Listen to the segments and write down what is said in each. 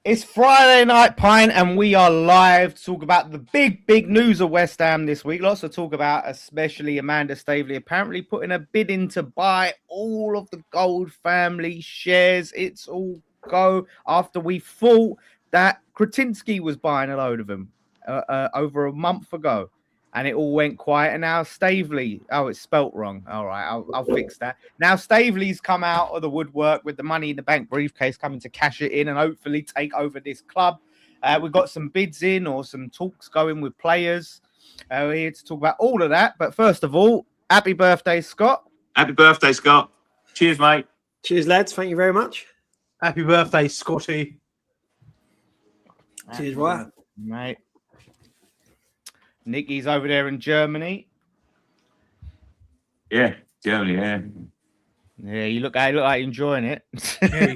It's Friday Night Pint and we are live to talk about the big news of West Ham this week. Lots to talk about, especially Amanda Stavely apparently putting a bid in to buy all of the Gold family shares. It's all go after we thought that Kretinsky was buying a load of them over a month ago. And it all went quiet. And now Stavely, it's spelt wrong. All right, I'll fix that. Now Stavely's come out of the woodwork with the money in the bank briefcase, coming to cash it in and hopefully take over this club. We've got some bids in or some talks going with players. We're here to talk about all of that. But first of all, happy birthday, Scott. Happy birthday, Scott. Cheers, mate. Cheers, lads. Thank you very much. Happy birthday, Scotty. Cheers, right, mate. Nicky's over there in Germany. Yeah, Germany, yeah. Yeah, you look like you're enjoying it. Yeah,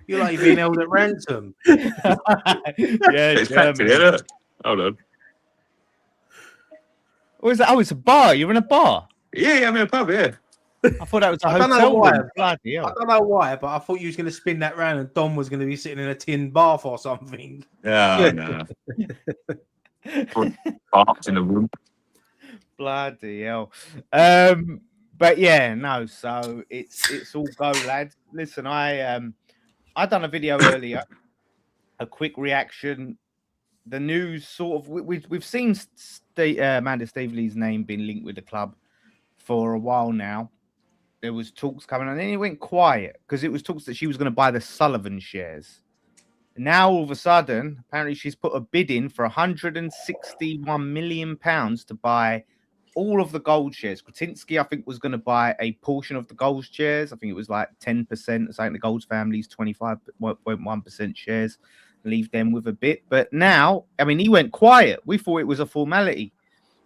you're like you're being held at ransom. Yeah, it's Germany. Yeah. Hold on. What is that? Oh, it's a bar. You're in a bar? Yeah, I'm in a pub, yeah. I thought that was a I hotel. don't know why. Bloody hell. I don't know why, but I thought you was going to spin that round and Dom was going to be sitting in a tin bath or something. Yeah, no. Parked in the room. Bloody hell. But yeah, no. So it's all go, lads. Listen, I done a video earlier, a quick reaction. The news sort of we've seen Amanda Stavely's name being linked with the club for a while now. There was talks coming on, and then it went quiet because it was talks that she was going to buy the Sullivan shares. Now all of a sudden, apparently she's put a bid in for £161 million to buy all of the Gold shares. Kretinsky, I think, was going to buy a portion of the Gold shares. I think it was like 10%. It's like the Gold family's 25.1% shares. Leave them with a bit. But now, I mean, he went quiet. We thought it was a formality.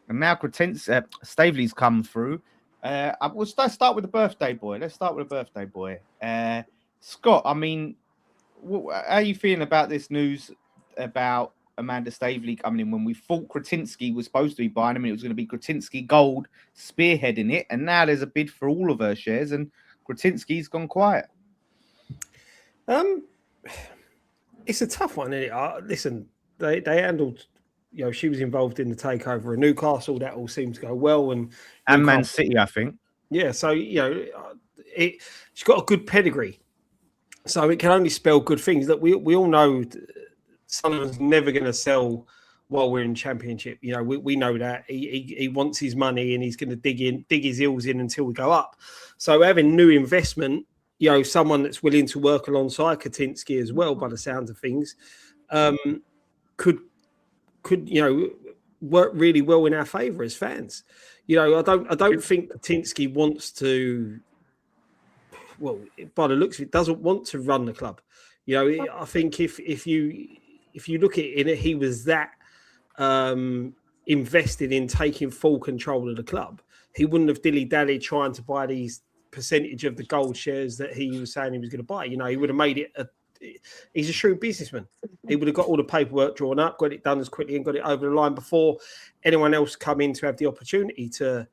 And now Stavely's come through. Let's start with the birthday boy. Scott, I mean, how are you feeling about this news about Amanda Stavely coming in when we thought Kretinsky was supposed to be buying them? It was going to be Kretinsky Gold spearheading it. And now there's a bid for all of her shares and Kretinsky's gone quiet. It's a tough one, isn't it? Listen, they handled... she was involved in the takeover of Newcastle. That all seemed to go well, and Man City, I think. Yeah, so she's got a good pedigree, so it can only spell good things. That we all know, someone's never going to sell while we're in Championship. We know that he wants his money and he's going to dig his heels in until we go up. So having new investment, someone that's willing to work alongside Kretinsky as well, by the sounds of things, could work really well in our favour as fans. I don't think Kretinsky wants to. Well, by the looks of it, doesn't want to run the club. I think if you look at it, he was that invested in taking full control of the club. He wouldn't have dilly-dally trying to buy these percentage of the Gold shares that he was saying he was going to buy. He would have made it he's a shrewd businessman. He would have got all the paperwork drawn up, got it done as quickly and got it over the line before anyone else come in to have the opportunity to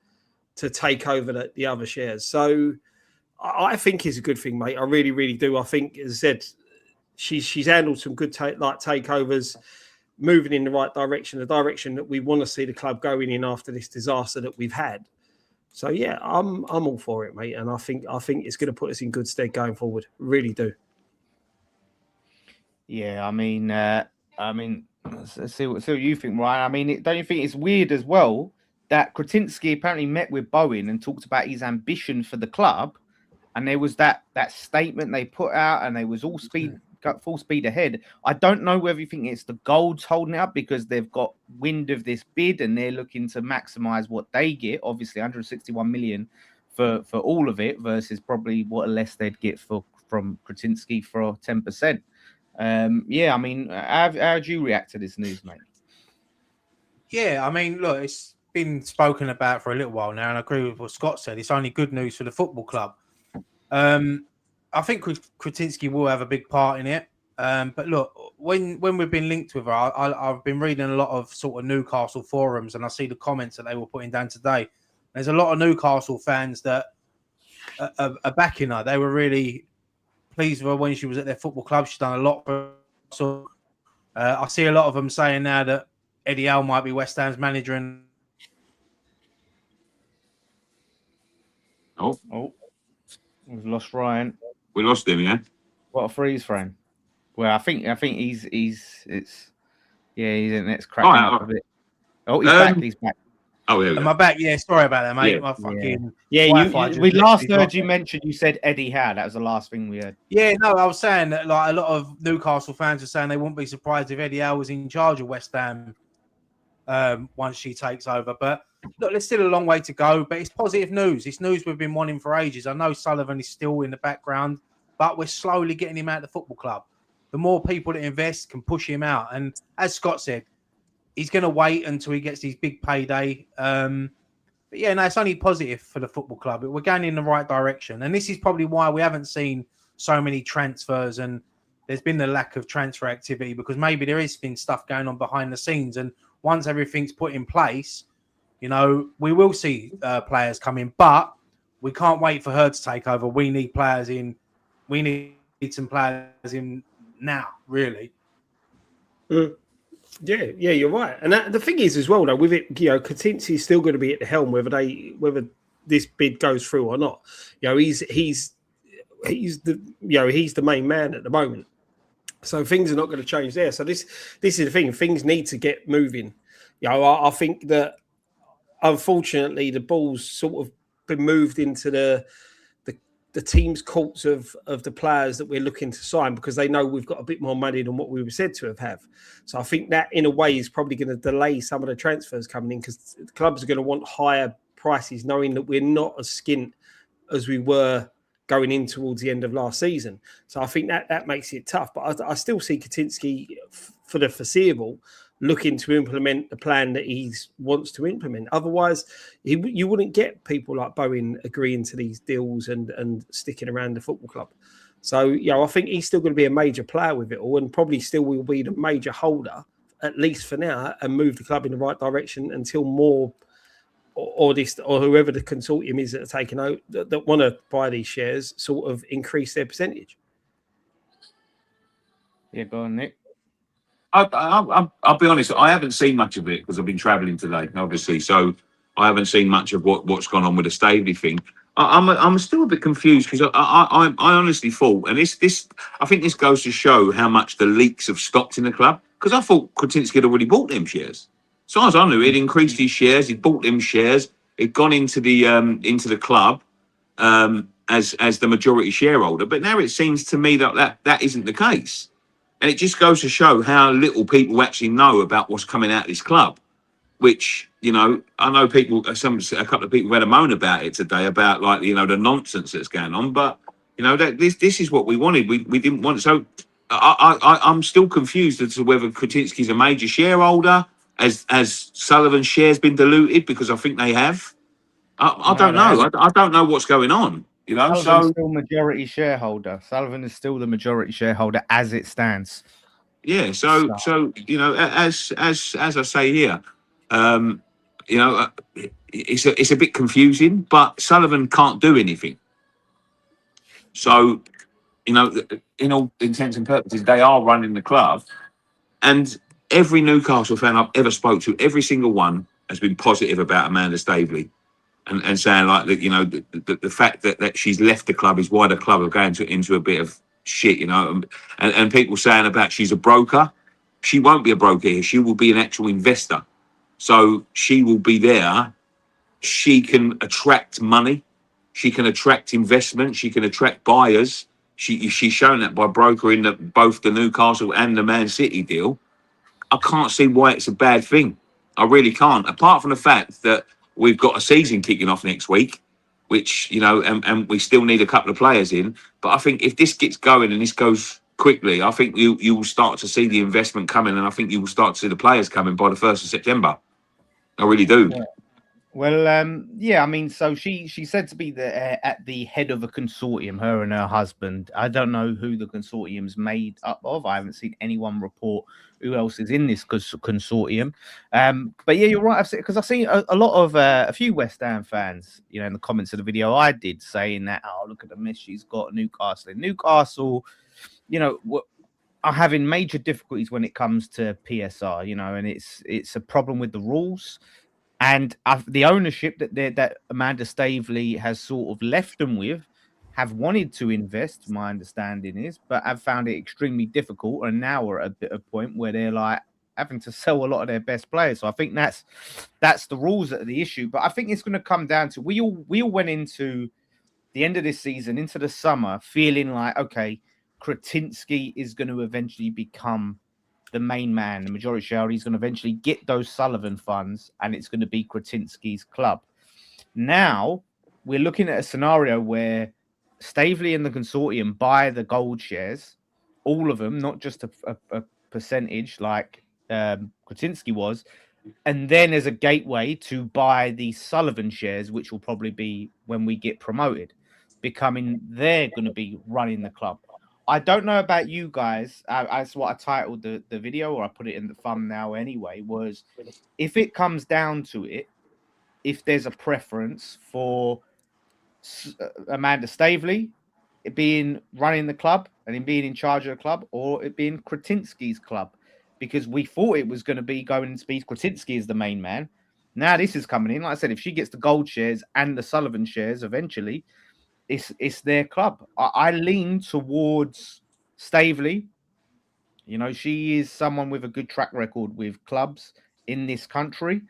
take over the other shares. So I think it's a good thing, mate. I really, really do. I think, as I said, she's handled some good takeovers, moving in the right direction, the direction that we want to see the club going in after this disaster that we've had. So yeah, I'm all for it, mate. And I think it's going to put us in good stead going forward. Really do. Yeah, I mean, let's see what you think, Ryan. I mean, don't you think it's weird as well that Kretinsky apparently met with Bowen and talked about his ambition for the club, and there was that statement they put out, and they was all full speed ahead. I don't know whether you think it's the Golds holding it up because they've got wind of this bid and they're looking to maximise what they get. Obviously, 161 million for all of it versus probably what less they'd get from Kretinsky for 10%. Yeah, I mean, how do you react to this news, mate? Yeah, I mean, look, it's been spoken about for a little while now, and I agree with what Scott said. It's only good news for the football club. I think Kretinsky will have a big part in it. But look, when we've been linked with her, I've been reading a lot of sort of Newcastle forums, and I see the comments that they were putting down today. There's a lot of Newcastle fans that are backing her. They were really pleased with her when she was at their football club. She's done a lot for us. So I see a lot of them saying now that Eddie Howe might be West Ham's manager. And Oh, we've lost Ryan. We lost him, yeah. What a freeze frame. Well, I think he's he's in it's cracking All right. up a bit. Oh, he's back. He's back. Oh, yeah. am I back? Yeah, sorry about that, mate. Yeah. My fucking We last heard you mention. You said Eddie Howe. That was the last thing we heard. Yeah, no, I was saying that like a lot of Newcastle fans are saying they wouldn't be surprised if Eddie Howe was in charge of West Ham once she takes over. But look, there's still a long way to go. But it's positive news. It's news we've been wanting for ages. I know Sullivan is still in the background, but we're slowly getting him out of the football club. The more people that invest can push him out. And as Scott said, he's going to wait until he gets his big payday. But yeah, no, it's only positive for the football club. We're going in the right direction. And this is probably why we haven't seen so many transfers and there's been a lack of transfer activity, because maybe there has been stuff going on behind the scenes. And once everything's put in place, you know, we will see players come in. But we can't wait for her to take over. We need players in. We need some players in now, really. Yeah, you're right. And the thing is, as well, though, with it, you know, Kretinsky is still going to be at the helm, whether this bid goes through or not. You know, he's the main man at the moment. So things are not going to change there. So this is the thing. Things need to get moving. You know, I think that unfortunately the ball's sort of been moved into the team's courts of the players that we're looking to sign, because they know we've got a bit more money than what we were said to have. So I think that in a way is probably going to delay some of the transfers coming in, because the clubs are going to want higher prices, knowing that we're not as skint as we were going in towards the end of last season. So I think that makes it tough. But I still see Kretinsky for the foreseeable looking to implement the plan that he wants to implement. Otherwise, you wouldn't get people like Bowen agreeing to these deals and sticking around the football club. So, you know, I think he's still going to be a major player with it all, and probably still will be the major holder, at least for now, and move the club in the right direction until more or whoever the consortium is that are taking out that want to buy these shares sort of increase their percentage. Yeah, go on, Nick. I'll be honest. I haven't seen much of it because I've been travelling today, obviously. So I haven't seen much of what's gone on with the Stavely thing. I'm still a bit confused, because I honestly thought, and this I think this goes to show how much the leaks have stopped in the club, because I thought Kretinsky had already bought them shares. As far as I knew, he'd increased his shares, he'd bought them shares, he'd gone into the club as the majority shareholder. But now it seems to me that isn't the case. And it just goes to show how little people actually know about what's coming out of this club, which, you know, I know people, a couple of people had a moan about it today, about, like, you know, the nonsense that's going on. But, you know, this is what we wanted. We didn't want. So I'm still confused as to whether Kretinsky's a major shareholder, as Sullivan's shares been diluted, because I think they have. I don't know. I don't know what's going on. You know, Sullivan's still majority shareholder. Sullivan is still the majority shareholder as it stands. Yeah. So you know, as I say here, you know, it's a bit confusing, but Sullivan can't do anything. So, you know, in all intents and purposes, they are running the club, and every Newcastle fan I've ever spoke to, every single one has been positive about Amanda Stavely. And saying, like, that, you know, the fact that she's left the club is why the club are going into a bit of shit, you know. And people saying about she's a broker. She won't be a broker here. She will be an actual investor. So she will be there. She can attract money. She can attract investment. She can attract buyers. She's shown that by brokering both the Newcastle and the Man City deal. I can't see why it's a bad thing. I really can't. Apart from the fact that we've got a season kicking off next week, which, you know, and we still need a couple of players in. But I think if this gets going and this goes quickly, I think you will start to see the investment coming, and I think you will start to see the players coming by the 1st of September. I really do. Well, yeah, I mean, so she said to be at the head of a consortium, her and her husband. I don't know who the consortium's made up of. I haven't seen anyone report who else is in this consortium. But yeah, you're right. I've seen, because I've seen a lot of a few West Ham fans, in the comments of the video I did, saying that, oh, look at the mess she's got, Newcastle. And Newcastle, are having major difficulties when it comes to PSR, and it's a problem with the rules. And the ownership that Amanda Stavely has sort of left them with have wanted to invest, my understanding is, but have found it extremely difficult. And now we're at a bit of point where they're like having to sell a lot of their best players. So I think that's the rules that are the issue. But I think it's going to come down to we all went into the end of this season, into the summer, feeling like, okay, Kretinsky is going to eventually become the main man, the majority shareholder. He's going to eventually get those Sullivan funds, and it's going to be Kretinsky's club. Now we're looking at a scenario where Staveley and the consortium buy the gold shares, all of them, not just a percentage like Kretinsky was, and then as a gateway to buy the Sullivan shares, which will probably be when we get promoted, becoming they're going to be running the club. I don't know about you guys. That's what I titled the video, or I put it in the thumbnail anyway, was if it comes down to it, if there's a preference for Amanda Stavely being running the club and him being in charge of the club, or it being Kretinsky's club, because we thought it was going to be going to be Kretinsky as the main man. Now this is coming in. Like I said, if she gets the gold shares and the Sullivan shares eventually, it's their club. I lean towards Staveley. She is someone with a good track record with clubs in this country.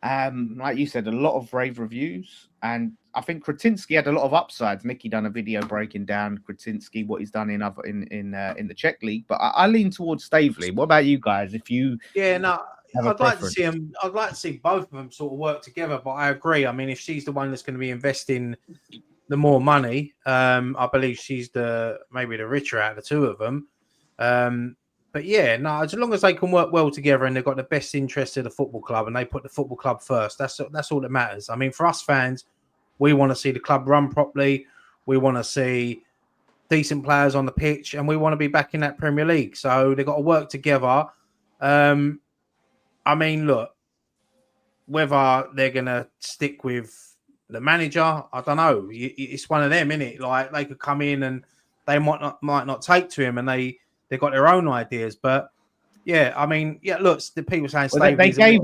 Like you said, a lot of rave reviews, and I think Kretinsky had a lot of upsides. Mickey done a video breaking down Kretinsky, what he's done in the Czech league. But I lean towards Staveley. What about you guys? If you I'd like to see them. I'd like to see both of them sort of work together. But I agree. I mean, if she's the one that's going to be investing the more money, I believe she's maybe the richer out of the two of them. But yeah, no, as long as they can work well together and they've got the best interest of the football club and they put the football club first, that's all that matters. I mean, for us fans, we want to see the club run properly. We want to see decent players on the pitch, and we want to be back in that Premier League. So they've got to work together. I mean, look, whether they're going to stick with the manager, I don't know. It's one of them, isn't it? Like, they could come in and they might not take to him, and they've got their own ideas. But yeah, I mean, yeah, look, the people saying they gave Steve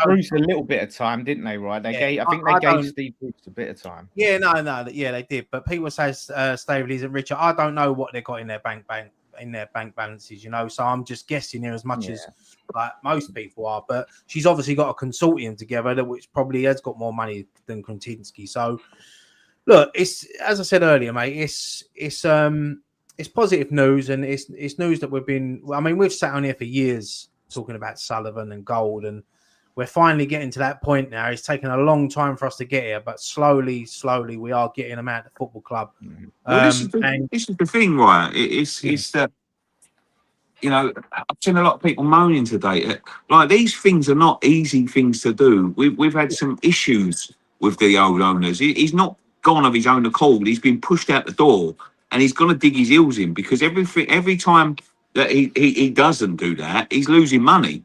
Bruce a little bit of time, didn't they? Right? I think they gave Steve Bruce a bit of time. Yeah, no, yeah, they did. But people say Stavely's and Richard. I don't know what they got in their bank balances, So I'm just guessing here as much as like most people are. But she's obviously got a consortium together which probably has got more money than Kretinsky. So look, it's, as I said earlier, mate, it's positive news, and it's news that we've sat on here for years talking about Sullivan and gold, and we're finally getting to that point now. It's taken a long time for us to get here, but slowly we are getting them out of the football club. Well, this is the thing, right? It's that, I've seen a lot of people moaning today. Like, these things are not easy things to do. We've had some issues with the old owners. He's not gone of his own accord. He's been pushed out the door, and he's going to dig his heels in, because every time that he doesn't do that, he's losing money.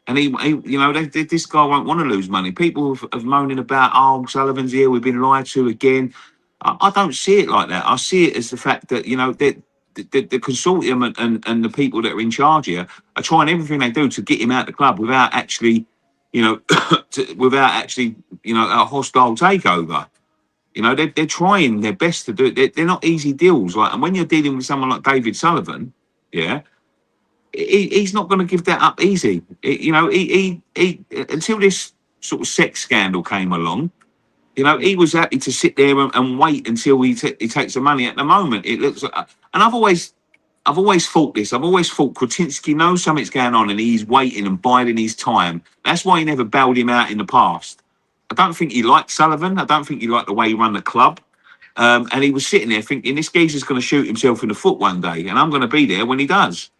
And this guy won't want to lose money. People have moaning about, oh, Sullivan's here, we've been lied to again. I don't see it like that. I see it as the fact that, the consortium and the people that are in charge here are trying everything they do to get him out of the club without actually, a hostile takeover. They're trying their best to do it. They're not easy deals. And when you're dealing with someone like David Sullivan, he's not going to give that up easy. He until this sort of sex scandal came along, he was happy to sit there and wait until he takes the money. At the moment, it looks like, and I've always thought this. I've always thought Kretinsky knows something's going on, and he's waiting and biding his time. That's why he never bailed him out in the past. I don't think he liked Sullivan. I don't think he liked the way he ran the club. And he was sitting there thinking, this geezer's going to shoot himself in the foot one day, and I'm going to be there when he does.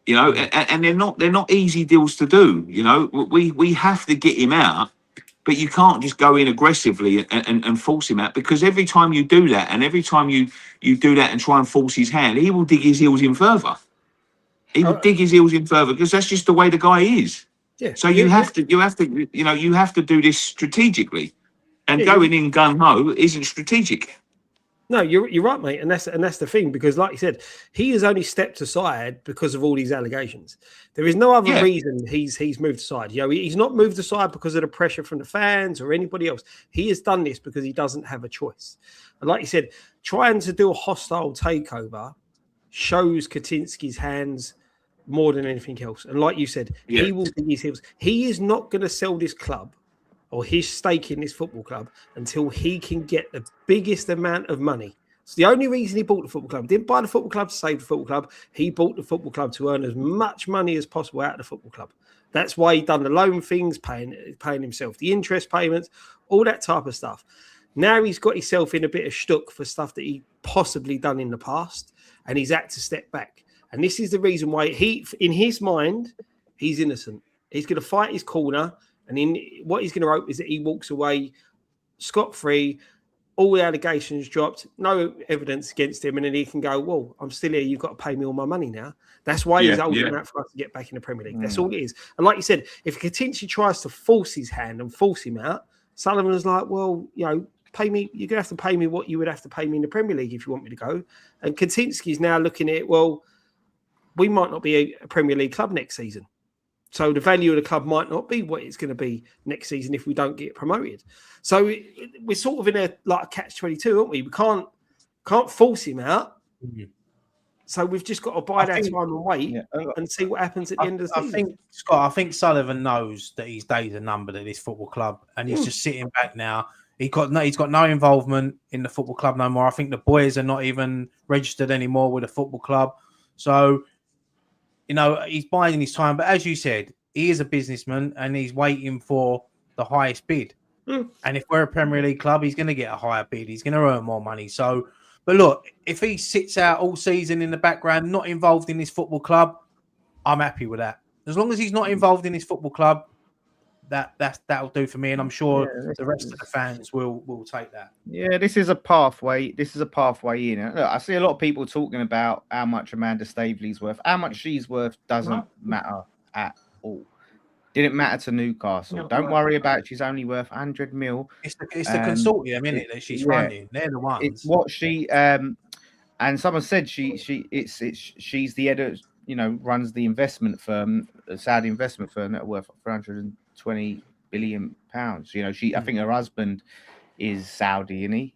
And they're not easy deals to do. We have to get him out but you can't just go in aggressively and force him out, because every time you do that, and every time you do that and try and force his hand, he will dig his heels in further. He will dig his heels in further, because that's just the way the guy is. Yeah. So you have to do this strategically, and going in gun ho isn't strategic. No, you're right, mate, and that's the thing, because, like you said, he has only stepped aside because of all these allegations. There is no other reason he's moved aside. You know, he's not moved aside because of the pressure from the fans or anybody else. He has done this because he doesn't have a choice. And like you said, trying to do a hostile takeover shows Kretinsky's hands more than anything else. And like you said, he will dig his heels. He is not going to sell this club or his stake in this football club until he can get the biggest amount of money. It's the only reason he bought the football club. He didn't buy the football club to save the football club. He bought the football club to earn as much money as possible out of the football club. That's why he done the loan things, paying himself the interest payments, all that type of stuff. Now he's got himself in a bit of shtuck for stuff that he possibly done in the past, and he's had to step back. And this is the reason why in his mind, he's innocent. He's going to fight his corner. And what he's going to hope is that he walks away scot-free, all the allegations dropped, no evidence against him, and then he can go, well, I'm still here, you've got to pay me all my money now. That's why he's holding out for us to get back in the Premier League. That's all it is. And like you said, if Kretinsky tries to force his hand and force him out, Sullivan is like, well, you know, pay me, you're going to have to pay me what you would have to pay me in the Premier League if you want me to go. And Kretinsky's now looking at it, well, we might not be a Premier League club next season. So the value of the club might not be what it's going to be next season if we don't get promoted. So we're sort of in a catch-22, aren't we? We can't force him out. Mm-hmm. So we've just got to bide our time and wait and see what happens at the end of the season. I think Sullivan knows that his days are numbered at this football club, and he's just sitting back now. He's got no involvement in the football club no more. I think the boys are not even registered anymore with the football club. So, you know, he's biding his time. But as you said, he is a businessman and he's waiting for the highest bid. And if we're a Premier League club, he's going to get a higher bid. He's going to earn more money. So, but look, if he sits out all season in the background, not involved in this football club, I'm happy with that. As long as he's not involved in this football club, that'll do for me. And I'm sure the rest of the fans will take that. Yeah, this is a pathway. This is a pathway in. Look, I see a lot of people talking about how much Amanda Stavely's worth. How much she's worth doesn't matter at all. Didn't matter to Newcastle. Don't worry about it. She's only worth 100 mil. It's the consortium, isn't it, that she's running? They're the ones. It's what she and someone said she's the head of, you know, runs the investment firm, a Saudi investment firm that are worth 420 billion pounds. You know, I think her husband is Saudi, isn't he?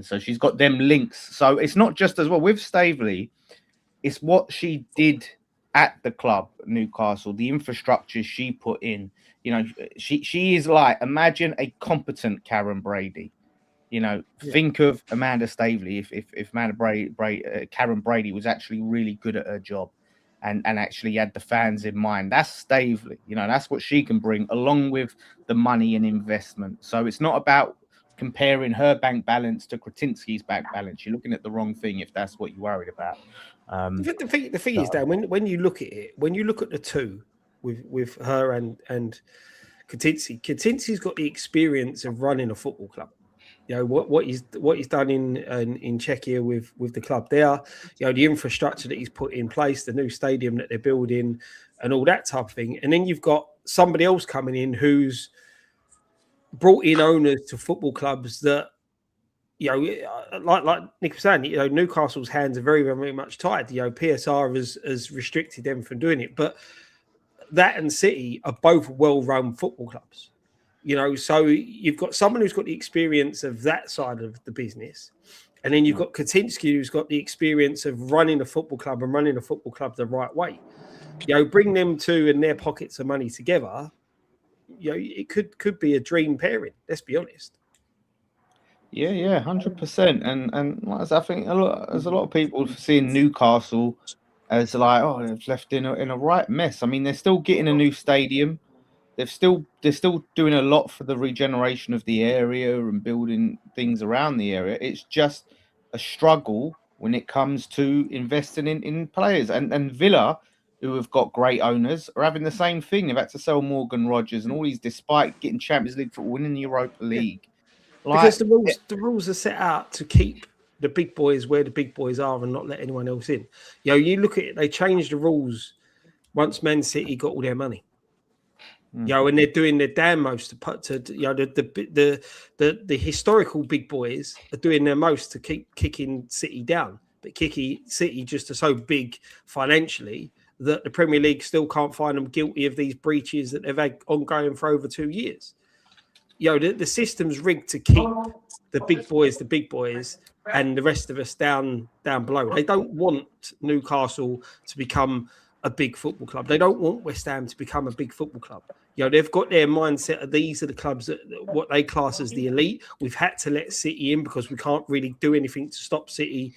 So she's got them links. So it's not just as well with Staveley, it's what she did at the club, Newcastle, the infrastructure she put in. You know, she is like, imagine a competent Karen Brady. You know, think of Amanda Stavely if Karen Brady was actually really good at her job and actually had the fans in mind. That's Stavely. You know, that's what she can bring along with the money and investment. So it's not about comparing her bank balance to Kretinsky's bank balance. You're looking at the wrong thing if that's what you're worried about. The thing is, Dan, when you look at it, when you look at the two with her and Kretinsky, Kretinsky's got the experience of running a football club. You know what he's done in Czechia with the club there. You know, the infrastructure that he's put in place, the new stadium that they're building, and all that type of thing. And then you've got somebody else coming in who's brought in owners to football clubs that, you know, like Nick was saying, you know, Newcastle's hands are very, very much tied. You know, PSR has restricted them from doing it, but that and City are both well-run football clubs. You know, so you've got someone who's got the experience of that side of the business, and then you've got Kretinsky who's got the experience of running a football club and running a football club the right way. You know, bring them two and their pockets of money together. You know, it could be a dream pairing. Let's be honest. Yeah, 100%. And like I think there's a lot of people seeing Newcastle as like, oh, they've left in a right mess. I mean, they're still getting a new stadium. They're still doing a lot for the regeneration of the area and building things around the area. It's just a struggle when it comes to investing in players. And Villa who have got great owners, are having the same thing. They've had to sell Morgan Rogers and all these, despite getting Champions League football, winning the Europa League. Because the rules are set out to keep the big boys where the big boys are and not let anyone else in. You look at it, they changed the rules once Man City got all their money. And they're doing their damn most to put to the historical big boys are doing their most to keep kicking City down, but City just are so big financially that the Premier League still can't find them guilty of these breaches that they've had ongoing for over 2 years. The system's rigged to keep the big boys, and the rest of us down below. They don't want Newcastle to become a big football club. They don't want West Ham to become a big football club. They've got their mindset of these are the clubs that what they class as the elite. We've had to let City in because we can't really do anything to stop City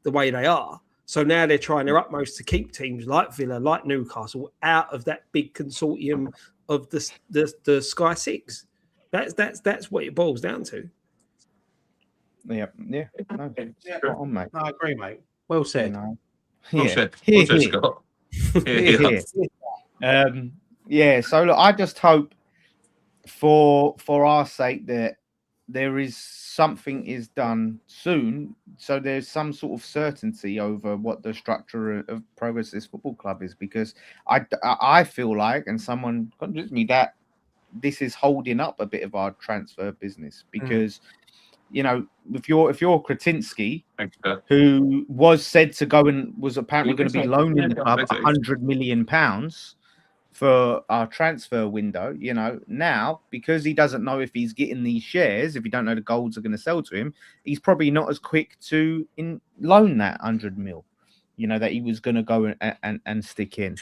the way they are. So now they're trying their utmost to keep teams like Villa, like Newcastle, out of that big consortium of the Sky Six. That's what it boils down to. Yeah. No, spot on, mate. No, I agree, mate. Well said. Well said. Well said, Scott. So look, I just hope for our sake that there is something is done soon, so there's some sort of certainty over what the structure of Progress Football Club is, because I feel like, and someone convinced me, that this is holding up a bit of our transfer business, because if you're Kretinsky, who was said to go and was apparently going to be loaning the club £100 million for our transfer window, now, because he doesn't know if he's getting these shares, if he don't know the golds are going to sell to him, he's probably not as quick to loan that 100 mil, that he was going to go and stick in.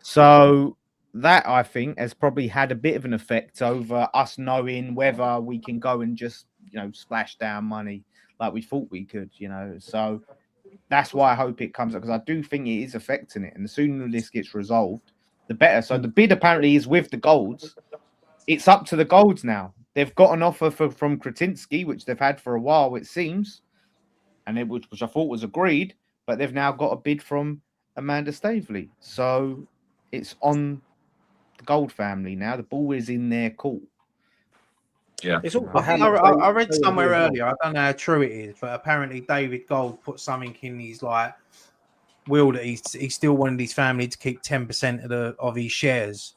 So that, I think, has probably had a bit of an effect over us knowing whether we can go and just, splash down money like we thought we could, So that's why I hope it comes up, because I do think it is affecting it. And the sooner this gets resolved, the better. So the bid apparently is with the golds. It's up to the golds now. They've got an offer from Kretinsky, which they've had for a while, it seems, and which I thought was agreed, but they've now got a bid from Amanda Stavely. So it's on the Gold family now. The ball is in their court. Yeah, I read somewhere earlier, I don't know how true it is, but apparently David Gold put something in his will that he still wanted his family to keep 10% of his shares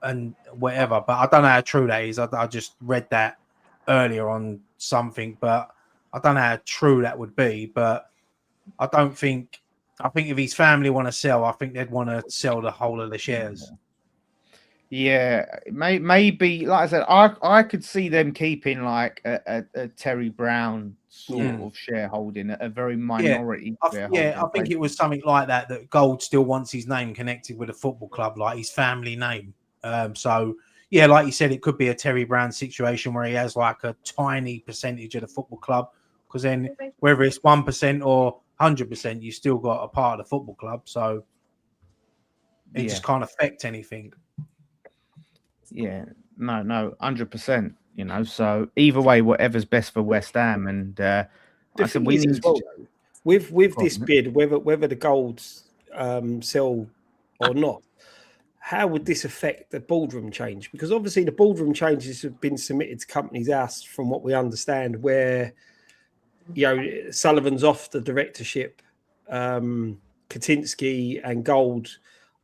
and whatever. But I don't know how true that is. I just read that earlier on something, but I don't know how true that would be. But I think if his family want to sell, I think they'd want to sell the whole of the shares. Yeah, maybe, like I said, I could see them keeping like a Terry Brown sort of shareholding, a very minority shareholding. I think it was something like that Gold still wants his name connected with a football club, like his family name. So, yeah, like you said, it could be a Terry Brown situation where he has like a tiny percentage of the football club, because then whether it's 1% or 100%, you still got a part of the football club. So it just can't affect anything. Yeah, no, 100%. So either way, whatever's best for West Ham, and I said we need with this bid, whether the golds sell or not. How would this affect the boardroom change? Because obviously the boardroom changes have been submitted to Companies House, from what we understand, where Sullivan's off the directorship, Kretinsky and Gold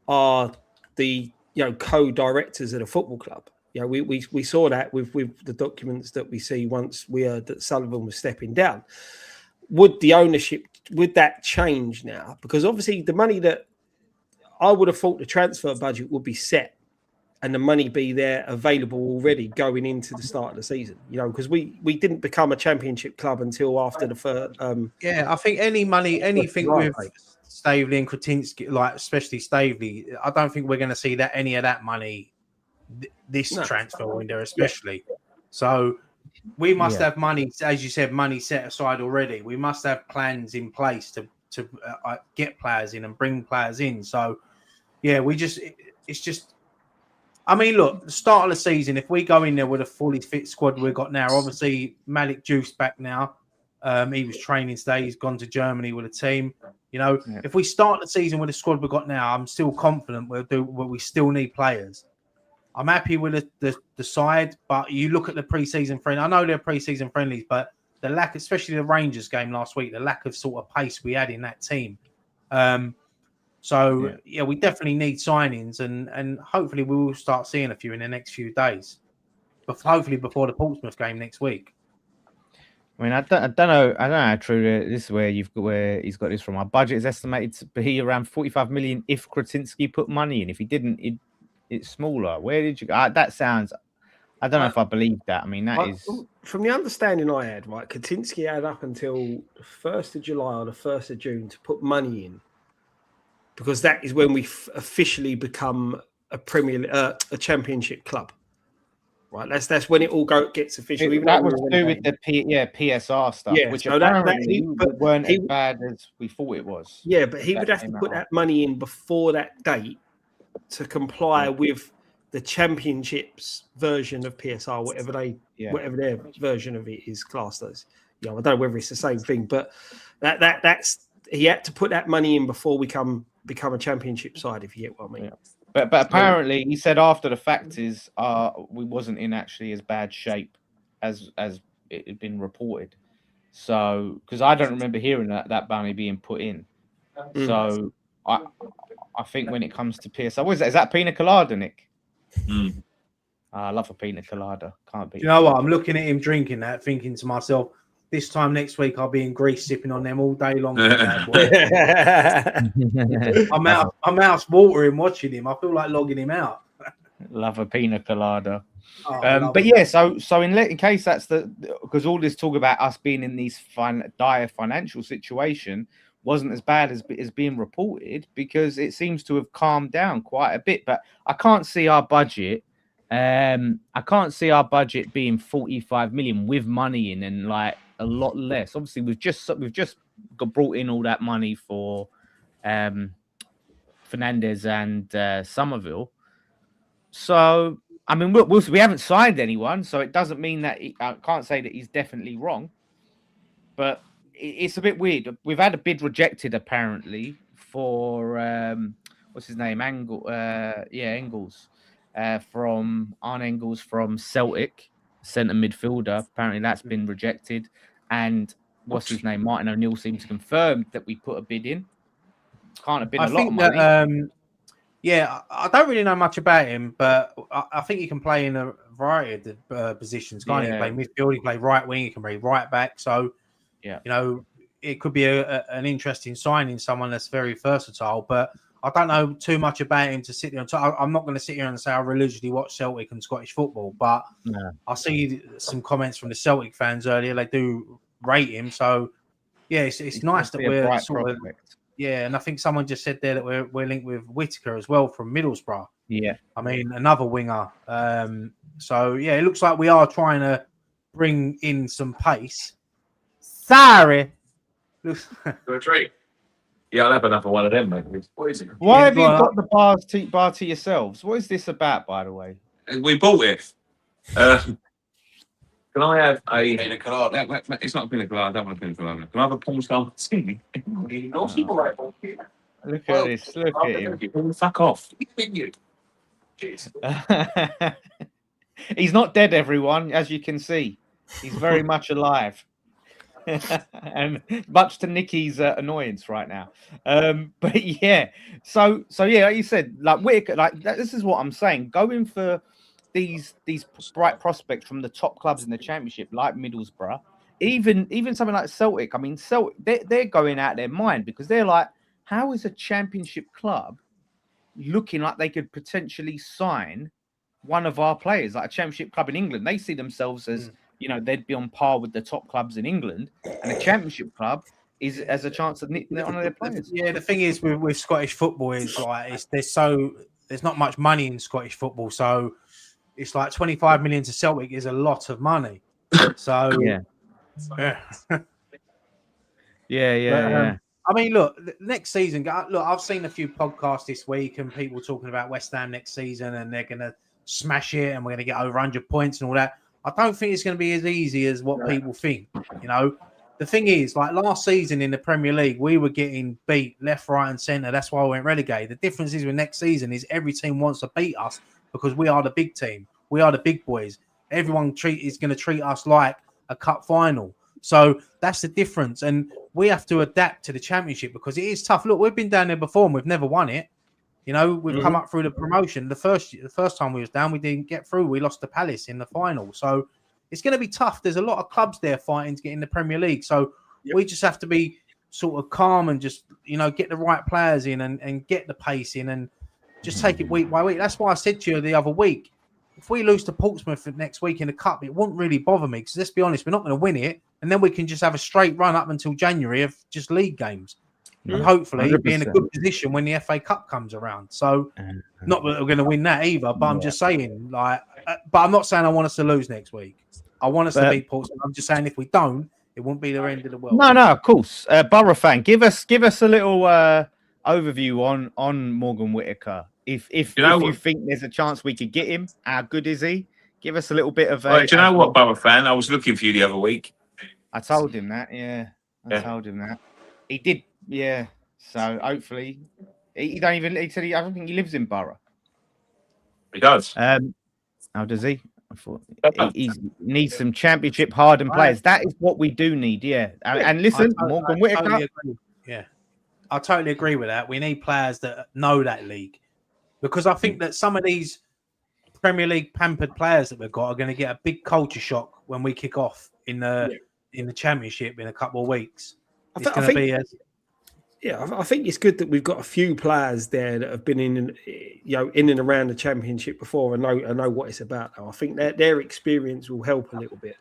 are the co-directors of the football club. We saw that with the documents that we see once we heard that Sullivan was stepping down. Would the ownership, would that change now? Because obviously the money that I would have thought the transfer budget would be set and the money be there available already going into the start of the season, because we didn't become a championship club until after the first. I think anything with Stavely and Kretinsky, like especially Stavely, I don't think we're going to see any of that money this transfer window, especially. So we must have money, as you said, money set aside already. We must have plans in place to get players in and bring players in. So it's just. I mean, look, the start of the season, if we go in there with a fully fit squad we've got now, obviously Malik Juice back now. He was training today. He's gone to Germany with a team. You know, if we start the season with the squad we've got now, I'm still confident we'll do. But we still need players. I'm happy with the side, but you look at the preseason friendly. I know they're preseason friendlies, but the lack, especially the Rangers game last week, the lack of sort of pace we had in that team. So we definitely need signings, and hopefully we will start seeing a few in the next few days. But hopefully before the Portsmouth game next week. I mean, I don't know how true this is. Where he's got this from. Our budget is estimated to be around 45 million if Kretinsky put money in. If he didn't, it's smaller. Where did you? That sounds. I don't know if I believe that. I mean, that is from the understanding I had. Right, Kretinsky had up until the 1st of July or the 1st of June to put money in, because that is when we officially become a championship club. Right, that's when it all gets official. That was to do with the PSR stuff, which so apparently weren't as bad as we thought it was. Yeah, but he would have to put that money in before that date to comply with the championships version of PSR, whatever their version of it is classed as. I don't know whether it's the same thing, but that's he had to put that money in before we become a championship side, if you get what I mean. Yeah. But apparently he said after the fact is we wasn't in actually as bad shape as it had been reported. So because I don't remember hearing that money being put in. So I think when it comes to PSR, what is that? Is that pina colada, Nick? I love a pina colada. Can't be. You know what? I'm looking at him drinking that, thinking to myself, this time next week I'll be in Greece sipping on them all day long. I'm out watering watching him. I feel like logging him out. Love a pina colada. But yeah, so in case that's because all this talk about us being in these dire financial situation wasn't as bad as being reported, because it seems to have calmed down quite a bit. But I can't see our budget. I can't see our budget being 45 million with money in, and like a lot less. Obviously, we've just got brought in all that money for Fernandez and Somerville. So I mean, we haven't signed anyone, so it doesn't mean that I can't say that he's definitely wrong. But it's a bit weird. We've had a bid rejected apparently for what's his name, Engels. From Arne Engels from Celtic, centre midfielder. Apparently that's been rejected. And what's his name? Martin O'Neill seems to confirm that we put a bid in. Can't have been a lot of money. I don't really know much about him, but I think he can play in a variety of positions. Can't he? He can play midfield, he can play right wing, he can play right back. So, it could be an interesting signing, someone that's very versatile, but I don't know too much about him to sit there and talk. I'm not going to sit here and say I religiously watch Celtic and Scottish football, but I see some comments from the Celtic fans earlier. They do rate him. So, it's nice that we're sort of... Yeah, and I think someone just said there that we're linked with Whittaker as well from Middlesbrough. Yeah. I mean, another winger. It looks like we are trying to bring in some pace. Sorry. Yeah, I'll have another one of them, mate. What is it? Why have you got the bar to yourselves? What is this about, by the way? We bought it. Can I have a pina colada? It's not a pina colada. I don't want a pina colada. Can I have a porn star? Look at this. Look at him. Fuck off. He's not dead, everyone, as you can see. He's very much alive. And much to Nicky's annoyance right now. But yeah, so like you said, like Whittaker, like this is what I'm saying. Going for these bright prospects from the top clubs in the Championship, like Middlesbrough, even something like Celtic. I mean, Celtic, they're going out their mind, because they're like, how is a Championship club looking like they could potentially sign one of our players, like a Championship club in England? They see themselves as they'd be on par with the top clubs in England, and a Championship club has a chance of nick one of their players. Yeah, the thing is with Scottish football is like there's not much money in Scottish football, so it's like 25 million to Celtic is a lot of money. So yeah. I mean, look, next season. Look, I've seen a few podcasts this week and people talking about West Ham next season, and they're going to smash it, and we're going to get over 100 points and all that. I don't think it's going to be as easy as what people think. the thing is, like last season in the Premier League, we were getting beat left, right, and centre. That's why we went relegated. The difference is with next season is every team wants to beat us because we are the big team. We are the big boys. Everyone is going to treat us like a cup final. So that's the difference. And we have to adapt to the Championship because it is tough. Look, we've been down there before and we've never won it. You know, we've come up through the promotion. The first time we was down, we didn't get through. We lost to Palace in the final. So it's going to be tough. There's a lot of clubs there fighting to get in the Premier League. So we just have to be sort of calm and just, you know, get the right players in and get the pace in and just take it week by week. That's why I said to you the other week, if we lose to Portsmouth next week in the Cup, it won't really bother me because let's be honest, we're not going to win it. And then we can just have a straight run up until January of just league games. And hopefully 100%. Be in a good position when the FA Cup comes around. So not that we're going to win that either, but I'm just saying, like, but I'm not saying I want us to lose next week. I want us to beat Portsmouth. I'm just saying if we don't, it won't be the end of the world. No, of course. Borough fan, give us a little overview on Morgan Whittaker. If you think there's a chance we could get him, how good is he? Give us a little bit of. Do you know what, Borough fan? I was looking for you the other week. I told him that. Yeah, I told him that. He did. Yeah. So hopefully, he don't even. He said I don't think he lives in Borough. He does. How does he? I thought he needs some Championship hardened players. That is what we do need. Yeah. And listen, Morgan Whittaker. Totally I totally agree with that. We need players that know that league because I think that some of these Premier League pampered players that we've got are going to get a big culture shock when we kick off in the Championship in a couple of weeks. I think it's good that we've got a few players there that have been in and around the Championship before and know what it's about now. I think that their experience will help a little bit.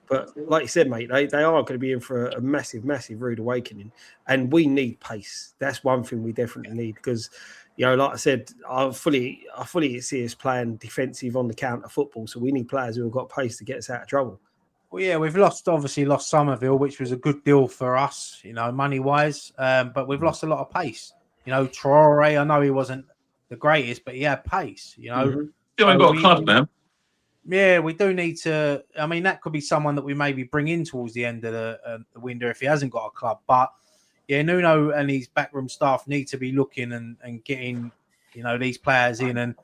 But like you said, mate, they are going to be in for a massive, massive rude awakening. And we need pace. That's one thing we definitely need because, you know, like I said, I fully see us playing defensive on the counter football. So we need players who have got pace to get us out of trouble. Well, yeah, we've obviously lost Somerville, which was a good deal for us, you know, money-wise. But we've lost a lot of pace. You know, Traore, I know he wasn't the greatest, but he had pace, you know. Still ain't got a club, man. Yeah, we do need to. I mean, that could be someone that we maybe bring in towards the end of the window if he hasn't got a club. But, yeah, Nuno and his backroom staff need to be looking and getting, you know, these players in. And,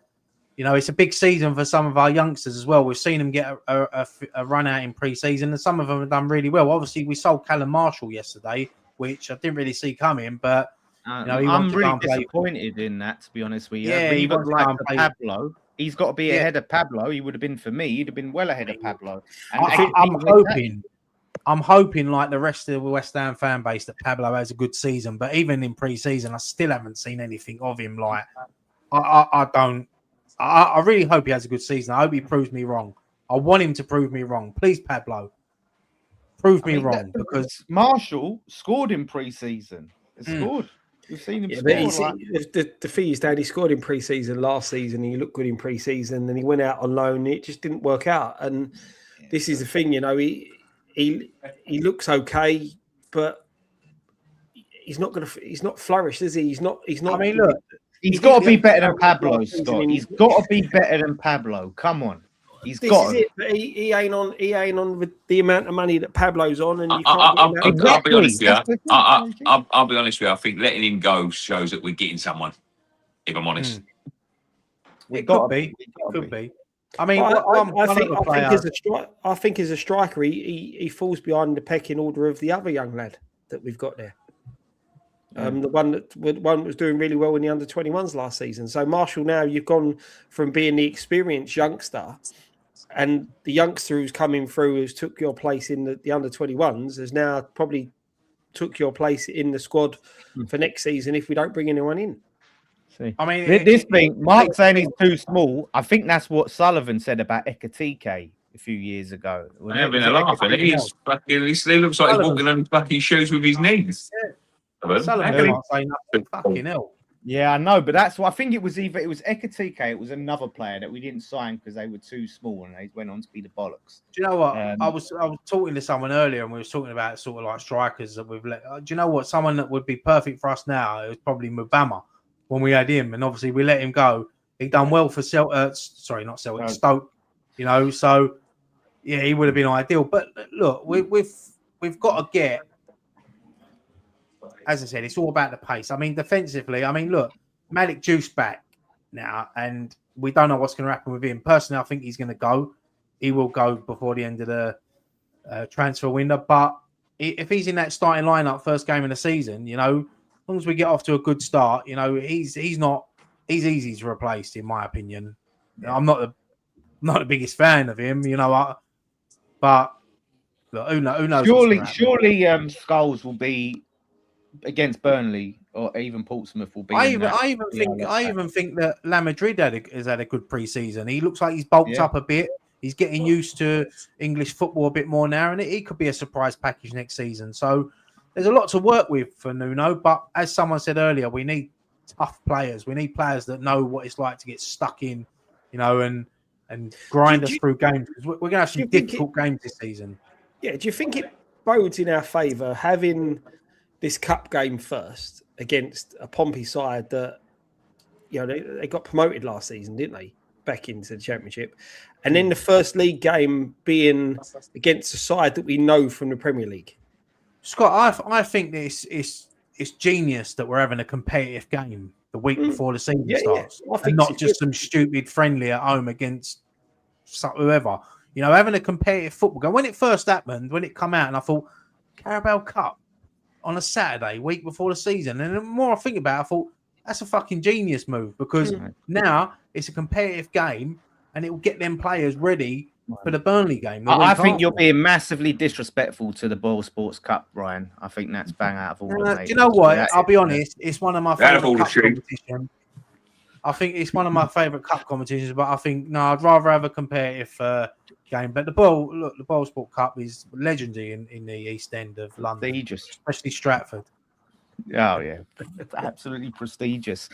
you know, it's a big season for some of our youngsters as well. We've seen them get a run out in pre-season, and some of them have done really well. Obviously, we sold Callum Marshall yesterday, which I didn't really see coming, but you know, I'm really disappointed in that, to be honest with you. Yeah, he was like Pablo. He's got to be ahead of Pablo. He would have been for me. He'd have been well ahead of Pablo. And I'm hoping, like the rest of the West Ham fan base, that Pablo has a good season. But even in pre-season, I still haven't seen anything of him. Like I don't. I really hope he has a good season. I hope he proves me wrong. I want him to prove me wrong. Please, Pablo, prove me wrong because Marshall scored in pre-season. He scored. We've seen him score. The thing is, Dad, he scored in pre-season last season. He looked good in pre-season. Then he went out on loan. It just didn't work out. And this is the thing, you know. He looks okay, but he's not flourished, is he? He's not. I mean, look. He's got to be better than Pablo, Scott. He's got to be better than Pablo. Come on, he's got. This is it. But he ain't on. He ain't on with the amount of money that Pablo's on. And I'll be honest with you. I'll be honest with you. I think letting him go shows that we're getting someone. If I'm honest, it could be. It could be. I mean, I think as a striker, he falls behind the pecking order of the other young lad that we've got there. The one that was doing really well in the under-21s last season. So Marshall, now you've gone from being the experienced youngster, and the youngster who's coming through who's took your place in the under-21s has now probably took your place in the squad for next season if we don't bring anyone in. See, I mean, Mark saying he's too small. I think that's what Sullivan said about Ekatike a few years ago. He looks like he's walking on fucking shoes with his knees. Fucking hell. Yeah, I know, but that's what I think it was. Either it was Ekatike, it was another player that we didn't sign because they were too small and they went on to be the bollocks. Do you know what? I was talking to someone earlier and we were talking about sort of like strikers that we've let. Do you know what? Someone that would be perfect for us now, it was probably Mubama when we had him, and obviously we let him go. He done well for Stoke. You know, so yeah, he would have been ideal. But look, we've we've got to get. As I said, it's all about the pace. I mean, defensively, look, Malik Juice back now, and we don't know what's going to happen with him. Personally, I think he's going to go. He will go before the end of the transfer window. But if he's in that starting lineup first game of the season, as long as we get off to a good start, he's easy to replace, in my opinion. Yeah. I'm not the biggest fan of him, but look, who knows? Surely, Scholes will be against Burnley, or even Portsmouth will be. I even think that La Madrid has had a good pre-season. He looks like he's bulked up a bit. He's getting used to English football a bit more now, and it could be a surprise package next season. So there's a lot to work with for Nuno. But as someone said earlier, we need tough players. We need players that know what it's like to get stuck in, and grind us through games. Because we're going to have some difficult games this season. Yeah, do you think it bodes in our favour having this cup game first against a Pompey side that, they got promoted last season, didn't they? Back into the Championship. And then the first league game being against a side that we know from the Premier League. Scott, I think it's genius that we're having a competitive game the week before the season starts. Yeah. And not just some stupid friendly at home against whoever. Having a competitive football game. When it first happened, when it come out, and I thought, Carabao Cup on a Saturday, week before the season. And the more I think about it, I thought, that's a fucking genius move, because now it's a competitive game and it will get them players ready for the Burnley game. I think you're being massively disrespectful to the Boyle Sports Cup, Ryan. I think that's bang out of order. Do you know what? I'll be honest. It's one of my favourite cup competitions. I think it's one of my favourite cup competitions, but I think, I'd rather have a competitive game. But the Boyle Sport Cup is legendary in the East End of London, especially Stratford. Oh yeah, absolutely prestigious.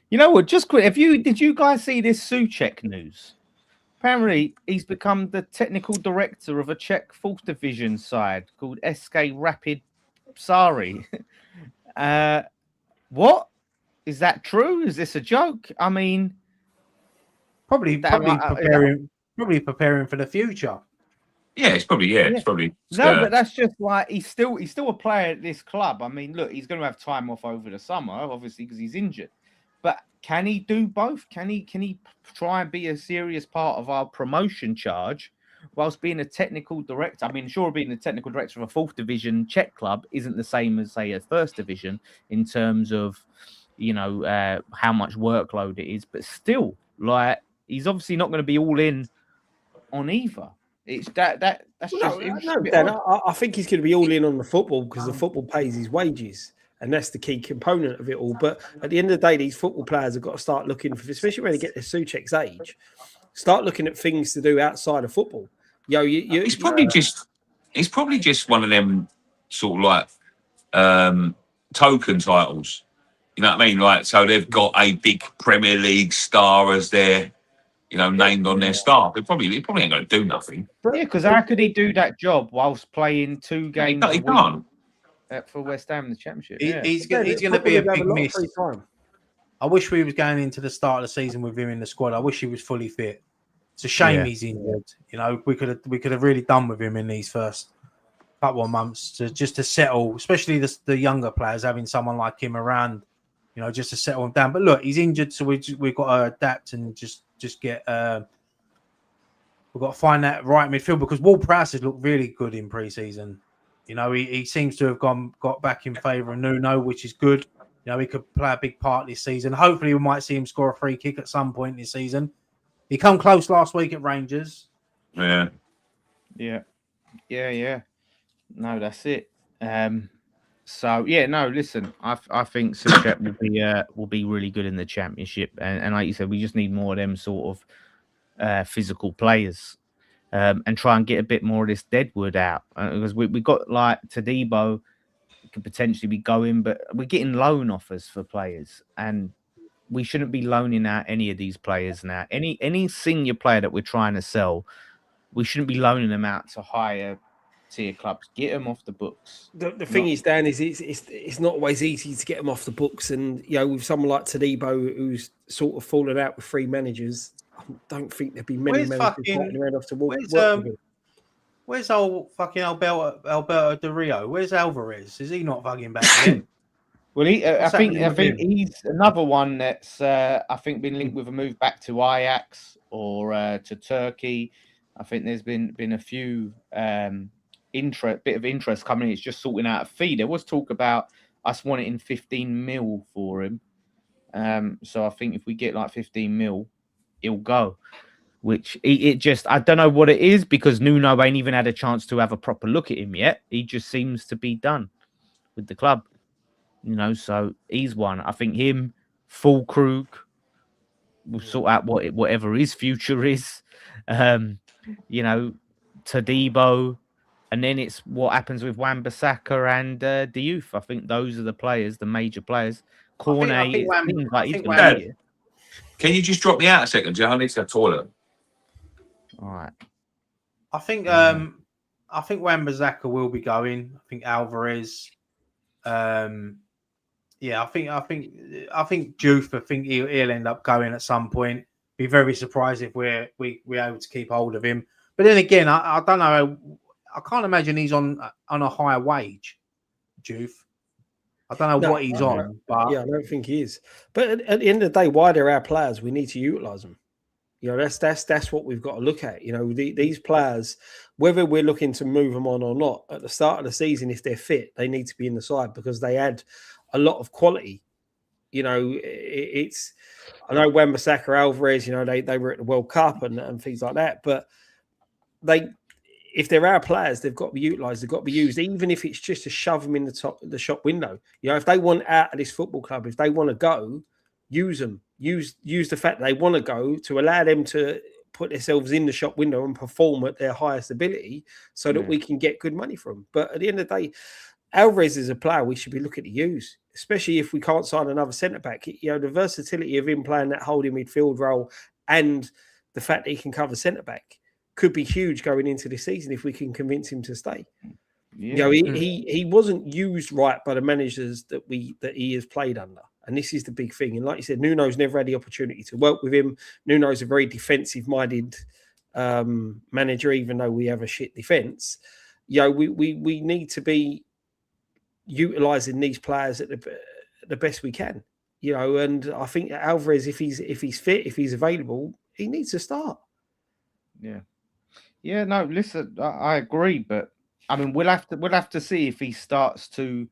You know what? Just quick, did you guys see this Souček news? Apparently, he's become the technical director of a Czech fourth division side called SK Rapid Psari. What? Is that true? Is this a joke? I mean, probably preparing for the future. Yeah, it's probably. No, but that's just like he's still a player at this club. I mean, look, he's going to have time off over the summer, obviously, because he's injured. But can he do both? Can he try and be a serious part of our promotion charge whilst being a technical director? I mean, sure, being the technical director of a fourth division Czech club isn't the same as, say, a first division in terms of, how much workload it is. But still, like, he's obviously not going to be all in on either. It's that's Dan, I think he's going to be all in on the football because the football pays his wages, and that's the key component of it all. But at the end of the day, these football players have got to start looking for, especially when they get to Souček's age, start looking at things to do outside of football. It's probably just one of them sort of like token titles. You know what I mean? Like, so they've got a big Premier League star as their, named on their staff. It probably ain't going to do nothing. Yeah, because how could he do that job whilst playing 2 games? He can't. For West Ham in the Championship. He's going to be a big miss. I wish we was going into the start of the season with him in the squad. I wish he was fully fit. It's a shame he's injured. We could have really done with him in these first couple of months to settle, especially the younger players, having someone like him around, just to settle him down. But look, he's injured, so we've got to adapt and just get. We've got to find that right midfield, because Ward-Prowse has looked really good in pre-season. He seems to have got back in favour of Nuno, which is good. He could play a big part this season. Hopefully, we might see him score a free kick at some point this season. He come close last week at Rangers. Yeah. No, that's it. So yeah, no. Listen, I think Souček will be really good in the Championship, and like you said, we just need more of them sort of physical players, and try and get a bit more of this Deadwood out, because we got like Todibo could potentially be going, but we're getting loan offers for players, and we shouldn't be loaning out any of these players now. Any senior player that we're trying to sell, we shouldn't be loaning them out to higher tier clubs. Get them off the books. The thing is, Dan, is it's not always easy to get them off the books, and with someone like Todibo who's sort of fallen out with 3 managers, I don't think there'd be many managers around off to work with him. Where's old fucking Alberto de Rio? Where's Alvarez? Is he not fucking back yet? Well, I What's think happening with him? he's another one that's I think been linked with a move back to Ajax or to Turkey. I think there's been a few bit of interest coming in. It's just sorting out a fee. There was talk about us wanting 15 mil for him. So I think if we get like 15 mil, he'll go. Which it just, I don't know what it is, because Nuno ain't even had a chance to have a proper look at him yet. He just seems to be done with the club. You know, so he's one. I think him, Fulkrug, will sort out whatever his future is. You know, Tadibo, and then it's what happens with Wan-Bissaka and Diouf. I think those are the players, the major players. Cornet, it seems like he's going to be here. Can you just drop me out a second, Joe? I need to go to the toilet. All right. I think Wan-Bissaka will be going. I think Alvarez. Yeah, I think Diouf. I think he'll end up going at some point. Be very surprised if we're able to keep hold of him. But then again, I don't know. I can't imagine he's on a higher wage, Diouf. I don't know what he's on, but yeah, I don't think he is. But at the end of the day, why they're our players, we need to utilize them. You know, that's what we've got to look at. You know, these players, whether we're looking to move them on or not, at the start of the season, if they're fit, they need to be in the side because they add a lot of quality. You know, I know Wan-Bissaka, Alvarez, you know, they were at the World Cup and things like that, but if they're our players, they've got to be utilised. They've got to be used, even if it's just to shove them in the shop window. You know, if they want out of this football club, if they want to go, use them. Use the fact that they want to go to allow them to put themselves in the shop window and perform at their highest ability, so that we can get good money from them. But at the end of the day, Alvarez is a player we should be looking to use, especially if we can't sign another centre back. You know, the versatility of him playing that holding midfield role and the fact that he can cover centre back could be huge going into the season if we can convince him to stay. Yeah. You know, he wasn't used right by the managers that he has played under, and this is the big thing. And like you said, Nuno's never had the opportunity to work with him. Nuno's a very defensive-minded manager, even though we have a shit defense. You know, we need to be utilizing these players at the best we can. You know, and I think Alvarez, if he's fit, if he's available, he needs to start. Yeah. Yeah, no, listen, I agree, but I mean, we'll have to see if he starts to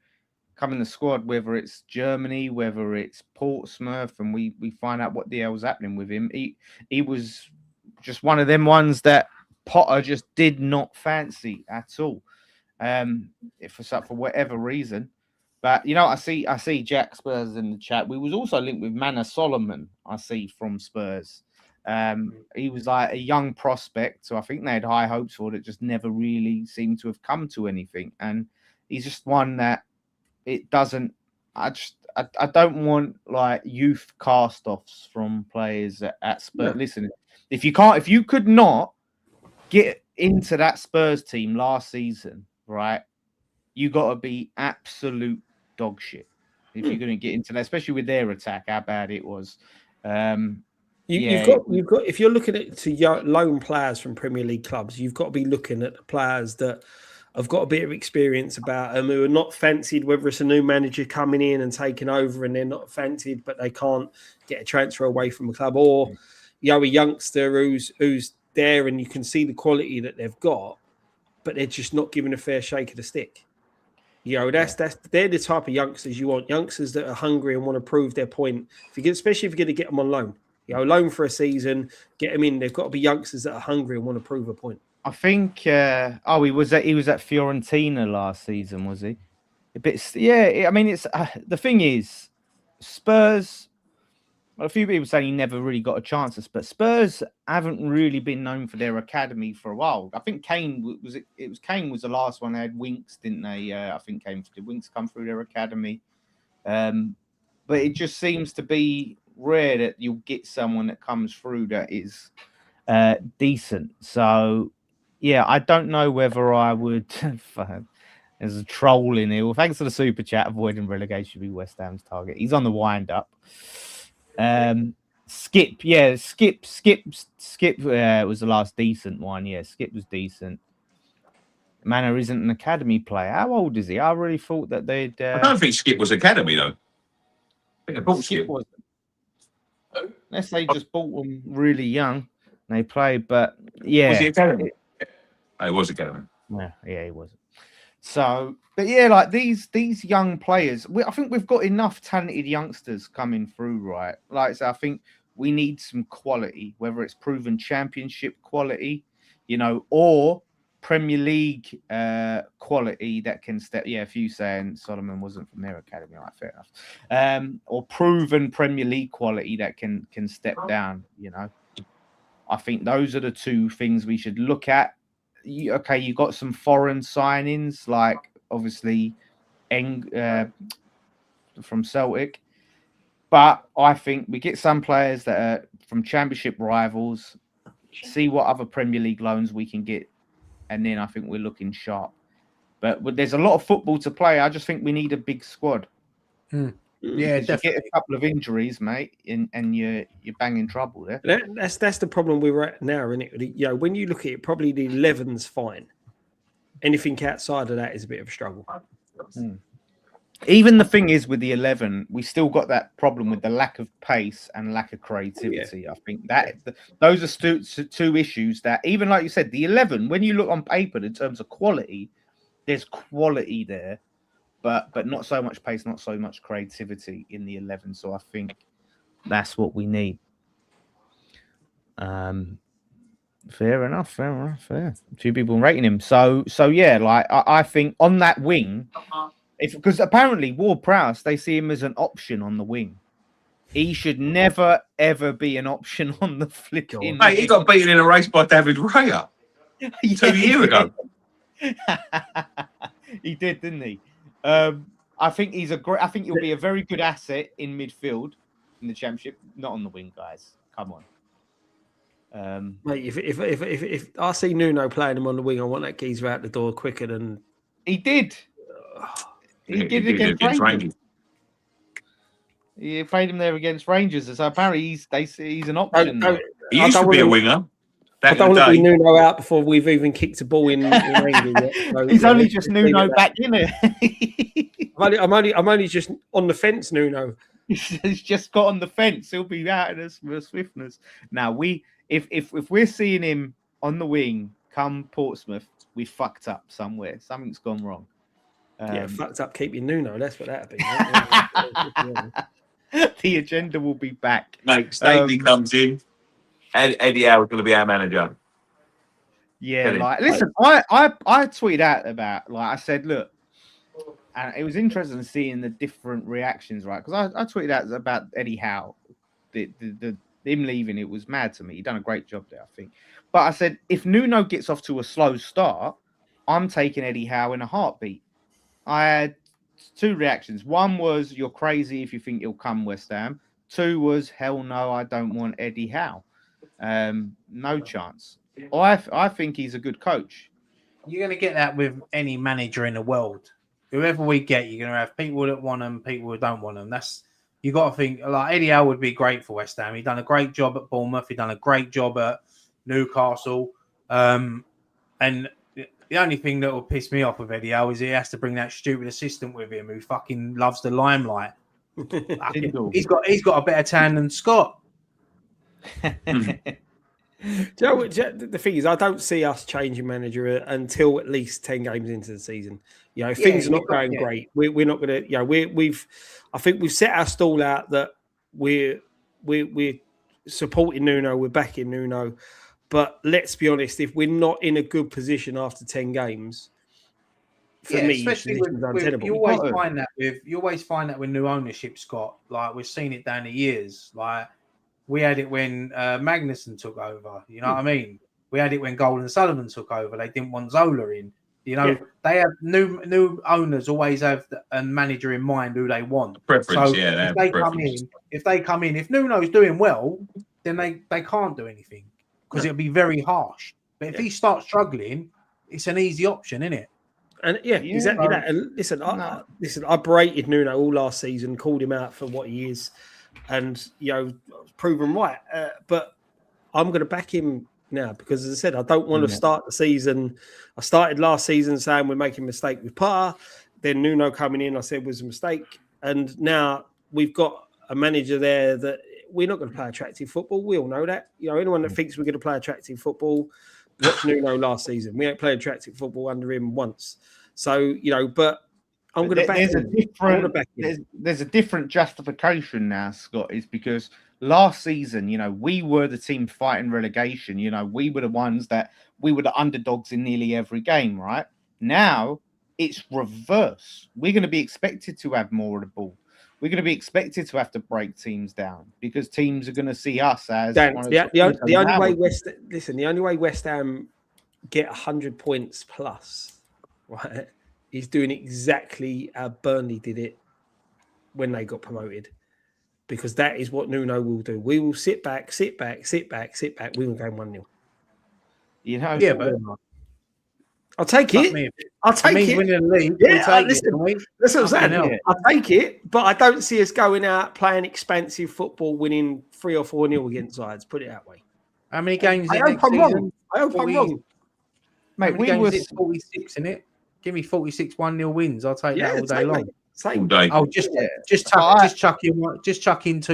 come in the squad, whether it's Germany, whether it's Portsmouth, and we find out what the hell's happening with him. He was just one of them ones that Potter just did not fancy at all, for whatever reason. But you know, I see Jack Spurs in the chat. We was also linked with Manor Solomon. I see from Spurs. He was like a young prospect, so I think they had high hopes for it. It just never really seemed to have come to anything, and he's just one that it doesn't. I don't want like youth cast-offs from players at Spurs. No. Listen, if you could not get into that Spurs team last season, right, you got to be absolute dog shit if you're going to get into that, especially with their attack, how bad it was. You've got if you're looking at loan players from Premier League clubs, you've got to be looking at the players that have got a bit of experience about them, who are not fancied, whether it's a new manager coming in and taking over and they're not fancied, but they can't get a transfer away from a club, or you know, a youngster who's there and you can see the quality that they've got, but they're just not given a fair shake of the stick. You know, they're the type of youngsters you want. Youngsters that are hungry and want to prove their point. Especially if you're going to get them on loan. You know, loan for a season, get them in. They've got to be youngsters that are hungry and want to prove a point. I think. He was at Fiorentina last season, was he? A bit. Yeah. I mean, it's the thing is, Spurs. Well, a few people saying he never really got a chance, but Spurs haven't really been known for their academy for a while. I think Kane was the last one. They had Winks, didn't they? I think did Winks come through their academy? But it just seems to be rare that you'll get someone that comes through that is decent. So yeah, I don't know whether I would. There's a troll in here. Well, thanks for the super chat. Avoiding relegation should be West Ham's target. He's on the wind up. Skip was the last decent one. Yeah, Skip was decent. Manor isn't an academy player. How old is he? I really thought that they'd. I don't think Skip was academy though. I think I bought Skip. Was. Unless they just bought them really young, and they played. But yeah, Was he academy? Oh, he was academy. Yeah, he was. So, but yeah, like these young players, I think we've got enough talented youngsters coming through, right? Like, so I think we need some quality, whether it's proven championship quality, or Premier League quality that can step. Yeah, if you saying Solomon wasn't from their academy, right? Fair enough. Or proven Premier League quality that can step down. I think those are the two things we should look at. You got some foreign signings, like obviously from Celtic, but I think we get some players that are from championship rivals, see what other Premier League loans we can get, and then I think we're looking sharp. But there's a lot of football to play. I just think we need a big squad. Yeah, definitely. You get a couple of injuries, mate, and you're banging trouble there. That's the problem we're at now, isn't it? When you look at it, probably the 11's fine. Anything outside of that is a bit of a struggle. Even the thing is, with the 11, we still got that problem with the lack of pace and lack of creativity. I think that those are two issues that, even like you said, the 11, when you look on paper in terms of quality, there's quality there. But not so much pace, not so much creativity in the 11. So I think that's what we need. Fair enough. Fair. Two people rating him. So yeah, like I think on that wing, because apparently Ward-Prowse, they see him as an option on the wing. He should never ever be an option on the flipping. Mate, he got beaten in a race by David Raya 2 years ago. He did, didn't he? I think I think he'll be a very good asset in midfield in the championship, not on the wing, guys. Come on, mate. If I see Nuno playing him on the wing, I want that geezer out the door quicker than he did. He did against Rangers. He played him there against Rangers, so apparently he's an option. He used to be a winger. I don't want to be Nuno out before we've even kicked a ball in Rangers yet. So, he's only just Nuno back in it. I'm only just on the fence, Nuno. He's just got on the fence. He'll be out of the swiftness. Now if we're seeing him on the wing come Portsmouth, we fucked up somewhere. Something's gone wrong. Fucked up keeping Nuno. That's what that'd be. The agenda will be back. Mate, Stavely comes in. Eddie Howe's going to be our manager. Yeah, listen, I tweeted out about, I said, look, and it was interesting seeing the different reactions, right? Because I tweeted out about Eddie Howe, him leaving. It was mad to me. He done a great job there, I think. But I said, if Nuno gets off to a slow start, I'm taking Eddie Howe in a heartbeat. I had two reactions. One was, you're crazy if you think he'll come West Ham. Two was, hell no, I don't want Eddie Howe. No chance. I think he's a good coach. You're going to get that with any manager in the world. Whoever we get, you're going to have people that want them, people who don't want them. You got to think, like Eddie Howe would be great for West Ham. He done a great job at Bournemouth. He done a great job at Newcastle. And the only thing that will piss me off with Eddie Howe is he has to bring that stupid assistant with him who fucking loves the limelight. He's got a better tan than Scott. The thing is, I don't see us changing manager until at least 10 games into the season. If things are not going great, we're not going to. I think we've set our stall out that we're supporting Nuno, we're backing Nuno. But let's be honest, if we're not in a good position after 10 games, for me, especially you always find that with new ownership, Scott. Like we've seen it down the years. Like we had it when Magnuson took over. You know what I mean? We had it when Gold and Sullivan took over. They didn't want Zola in. They have new owners always have a manager in mind who they want. Preference, so if they come in, if Nuno's doing well, then they can't do anything because it'll be very harsh. But if he starts struggling, it's an easy option, isn't it? And exactly that. And listen, I berated Nuno all last season, called him out for what he is, and proven right. But I'm going to back him now because, as I said, I don't want to start the season. I started last season saying we're making a mistake with Potter. Then Nuno coming in, I said was a mistake. And now we've got a manager there that we're not going to play attractive football. We all know that. Anyone that thinks we're going to play attractive football, watch Nuno last season. We ain't played attractive football under him once. So, but I'm going to back him. There's a different justification now, Scott, is because last season, we were the team fighting relegation. We were the ones we were the underdogs in nearly every game, right? Now it's reverse. We're going to be expected to have more of the ball. We're going to be expected to have to break teams down because teams are going to see us as the only way West Ham get 100 points plus, right, is doing exactly how Burnley did it when they got promoted. Because that is what Nuno will do. We will sit back. We will go 1-0. Yeah, but I'll take it. I'll take it. Winning the league, listen, that's what I'm saying. I'll take it, but I don't see us going out playing expansive football, winning 3 or 4-0 against sides. Put it that way. How many games? I hope I'm wrong. Mate, we were 46 in it. Give me 46 1-0 wins. I'll take that all day long. All day. Oh, just chuck in 2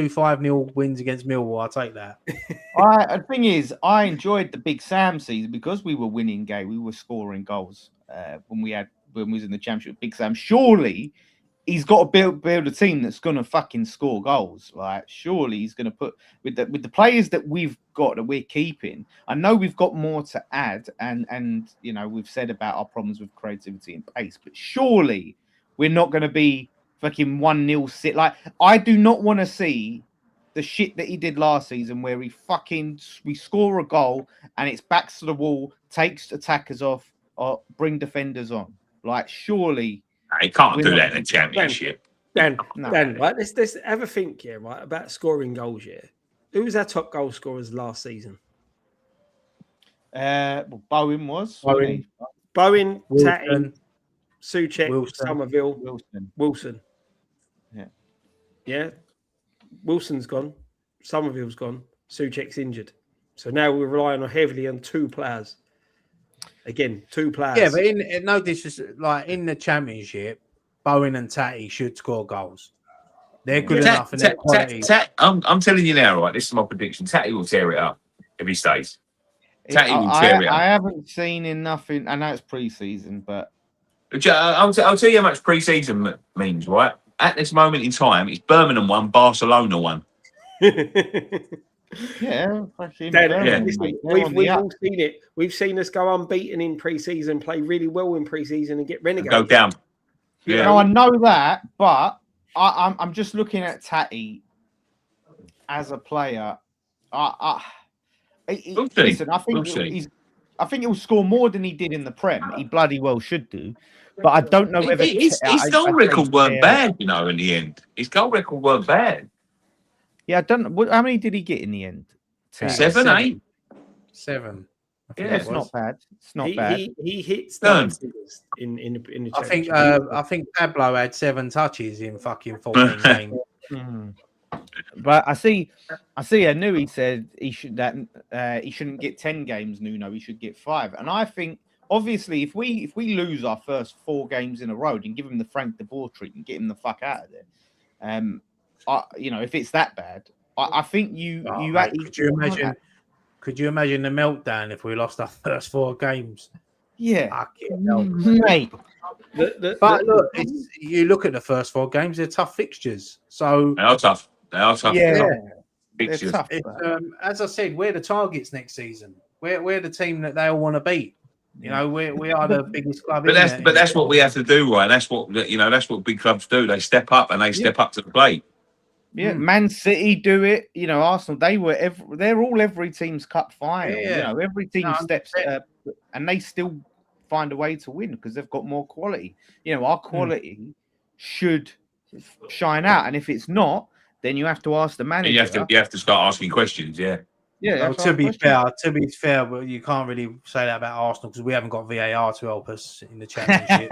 5-0 wins against Millwall. I'll take that. The thing is, I enjoyed the Big Sam season because we were winning game. We were scoring goals when we was in the Championship. Big Sam, surely he's got to build a team that's going to fucking score goals. Like, surely he's going to put with the players that we've got that we're keeping. I know we've got more to add, and we've said about our problems with creativity and pace, but surely we're not going to be fucking 1-0 sit. Like, I do not want to see the shit that he did last season where we score a goal and it's backs to the wall, takes attackers off, or bring defenders on. Like, surely he can't do that in the Championship. Dan, right? Let's have a think here, right, about scoring goals here. Who was our top goal scorers last season? Bowen was. Bowen, Wilson. Tatty, Souček, Somerville, Wilson. Yeah. Wilson's gone. Somerville's gone. Souček's injured. So now we're relying heavily on 2 players. Again, 2 players. Yeah, but in the Championship, Bowen and Tatty should score goals. They're good enough. I'm telling you now, right? This is my prediction. Tatty will tear it up if he stays. Tatty will tear it up. I haven't seen enough I know it's pre-season, but I'll tell you how much pre-season means, right? At this moment in time, it's Birmingham 1, Barcelona 1. Yeah, we've all seen it. We've seen us go unbeaten in pre-season, play really well in pre-season, and get relegated. Go down. Yeah, no, I know that, but I'm just looking at Tatty as a player. Listen, I think he'll score more than he did in the Prem. He bloody well should do. But I don't know whether his goal record weren't bad, in the end. His goal record weren't bad. Yeah, I don't know. How many did he get in the end? 7, 8? 7. Yeah, it's not bad. It's not bad. He hits double figures in the Championship. I think Pablo had 7 touches in fucking 14 games. But I see. I knew he said he shouldn't get 10 games. Nuno, he should get 5. And I think, obviously, if we lose our first 4 games in a row and give him the Frank de Boer treatment, get him the fuck out of there. If it's that bad, I think Could you imagine the meltdown if we lost our first 4 games? Yeah, mate. But look, you look at the first 4 games; they're tough fixtures. So they are tough. Yeah, fixtures. tough, as I said, we're the targets next season. We're the team that they all want to beat. We are the biggest club. But that's what we have to do, right? That's what that's what big clubs do. They step up and they step up to the plate. Yeah, Man City do it. Arsenal. They're all every team's cup final. Yeah. Every team steps up, and they still find a way to win because they've got more quality. Our quality should shine out, and if it's not, then you have to ask the manager. You have to start asking questions. Yeah. Yeah. Well, to be fair, but you can't really say that about Arsenal because we haven't got VAR to help us in the Championship.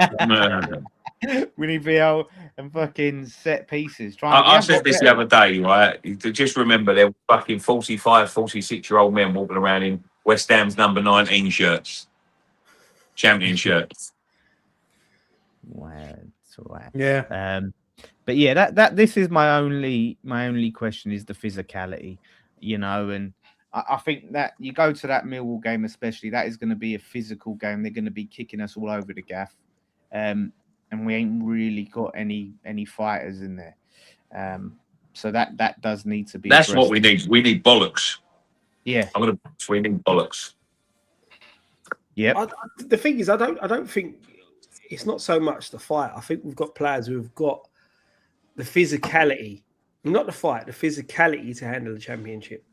We need VAR and fucking set pieces. I said this the other day, right? Just remember, there were fucking 45, 46-year-old men walking around in West Ham's number 19 shirts, champion shirts. Wow, right. Yeah. But yeah, that this is my only question is the physicality, and I think that you go to that Millwall game, especially, that is going to be a physical game. They're going to be kicking us all over the gaff, and we ain't really got any fighters in there. So that does need to be. That's addressed. what we need. We need bollocks. Yeah, we need bollocks. Yeah. The thing is, I don't think it's not so much the fight. I think we've got players who have got the physicality, not the fight, the physicality to handle the championship.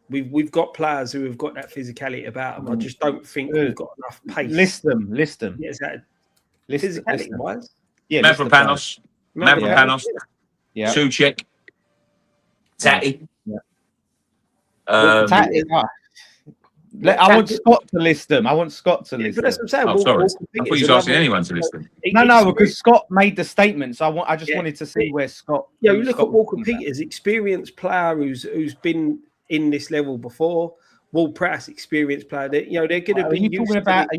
We've got players who have got that physicality about them. I just don't think we've got enough pace. List them. Yeah, is that physicality wise? Yeah, Mavropanos, yeah. Souček, Tatty. Yeah. Tatty. I want Scott to list them. But that's what I'm saying. Oh, sorry. I thought you were asking anyone to list them. No, because Scott made the statement. So I just wanted to see where Scott. Yeah, you look at Walker Peters, experienced player who's been in this level before. Ward Prowse, experienced player. They're going to be. Are you talking about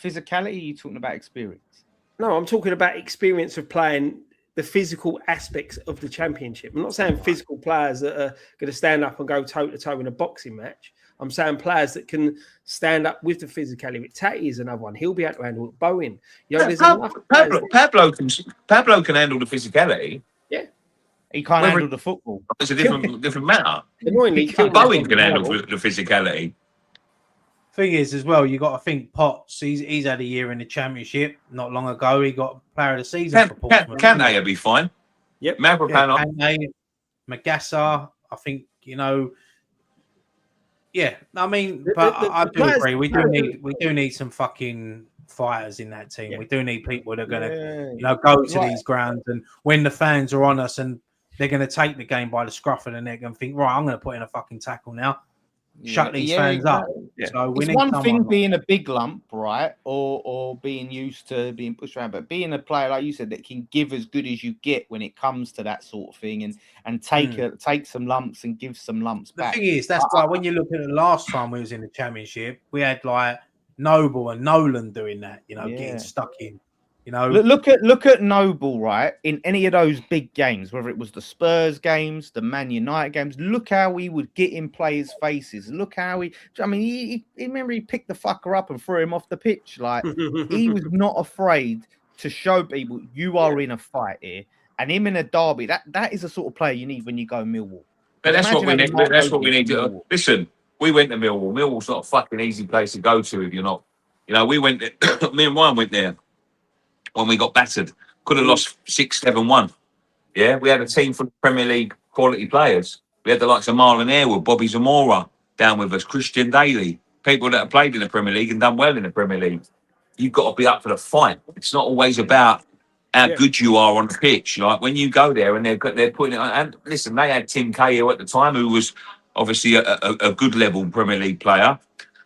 physicality? Or are you talking about experience? No, I'm talking about experience of playing the physical aspects of the championship. I'm not saying physical players that are going to stand up and go toe to toe in a boxing match. I'm saying players that can stand up with the physicality. Tatty is another one. He'll be able to handle it. Bowen. There's Pablo can handle the physicality. Yeah. He can't handle the football. It's a different matter. Annoyingly, Bowen can handle the physicality. Thing is, as well, you got to think Potts. He's had a year in the championship not long ago. He got player of the season. Kante will be fine. Yep. Mavropanos, Magassa. I think Yeah, I mean, but I do agree. We do need some fucking fighters in that team. Yeah. We do need people that are going to, go to these grounds, and when the fans are on us and they're going to take the game by the scruff of the neck and think, right, I'm going to put in a fucking tackle now. Shut these fans up. Yeah. So it's one thing being a big lump, right, or being used to being pushed around, but being a player like you said that can give as good as you get when it comes to that sort of thing, and take some lumps and give some lumps back. The thing is, that's why when you look at the last time we was in the championship, we had like Noble and Nolan doing that, getting stuck in. Look at Noble, right? In any of those big games, whether it was the Spurs games, the Man United games, look how he would get in players' faces. Look how he remember he picked the fucker up and threw him off the pitch. Like he was not afraid to show people you are in a fight here. And him in a derby, that is the sort of player you need when you go Millwall. But that's what we need. That's what we need to listen. We went to Millwall. Millwall's not a fucking easy place to go to if you're not. We went. Me and Ryan went there when we got battered. Could have lost 6-7-1. Yeah, we had a team from the Premier League quality players. We had the likes of Marlon Airwood, Bobby Zamora down with us, Christian Daly, people that have played in the Premier League and done well in the Premier League. You've got to be up for the fight. It's not always about how good you are on the pitch. Like when you go there and they're putting it on. And listen, they had Tim Cahill at the time, who was obviously a good level Premier League player.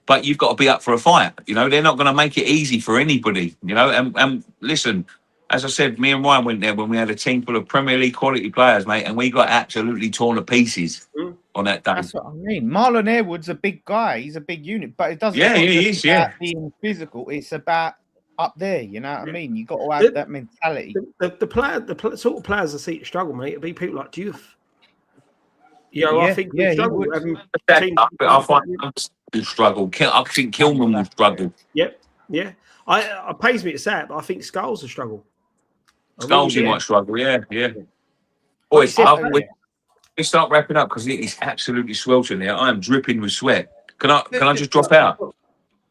But you've got to be up for a fight. They're not going to make it easy for anybody. And listen, as I said, me and Ryan went there when we had a team full of Premier League quality players, mate, and we got absolutely torn to pieces on that day. That's what I mean. Marlon Airwood's a big guy. He's a big unit, but it doesn't. Yeah, he is. Yeah, being physical. It's about up there. You know what I mean? You got to have that mentality. The sort of players I see to struggle, mate, would be people like Diouf. I think we struggle. I find will struggle. I think Kilman will struggle. Yep. Yeah. It pays me to say it, but I think Skulls will struggle. Skulls might struggle. Yeah. Boys, we start wrapping up because it is absolutely sweltering here. I am dripping with sweat. Can I just drop out?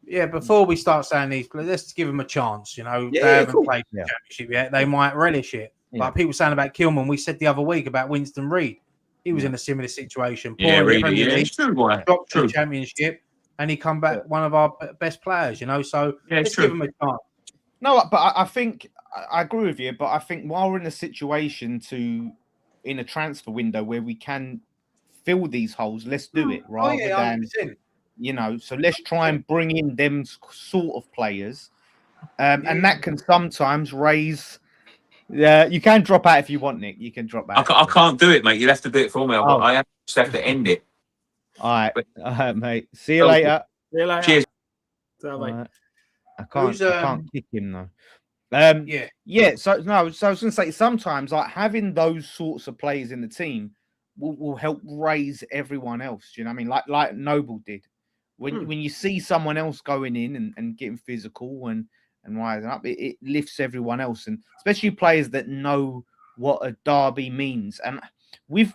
Yeah, before we start saying these, let's give them a chance. They haven't played the championship yet. They might relish it. Yeah. Like people saying about Kilman, we said the other week about Winston Reid. He was in a similar situation. It's true. Dropped the championship, and he come back one of our best players. So let's give him a chance. No, but I think I agree with you. But I think while we're in a situation in a transfer window where we can fill these holes, let's do it rather than 100%. So let's try and bring in them sort of players, and that can sometimes raise. Yeah, you can drop out if you want, Nick. You can drop out. I can't do it, mate. You'll have to do it for me. I just have to end it. All right, mate. See you later. See you later. Cheers. So, mate. I can't Who's, I can't kick him though. Yeah. So no, so I was gonna say sometimes like having those sorts of players in the team will help raise everyone else. Do you know what I mean? Like Noble did. When you see someone else going in and getting physical and rising up, it lifts everyone else, and especially players that know what a derby means. And we've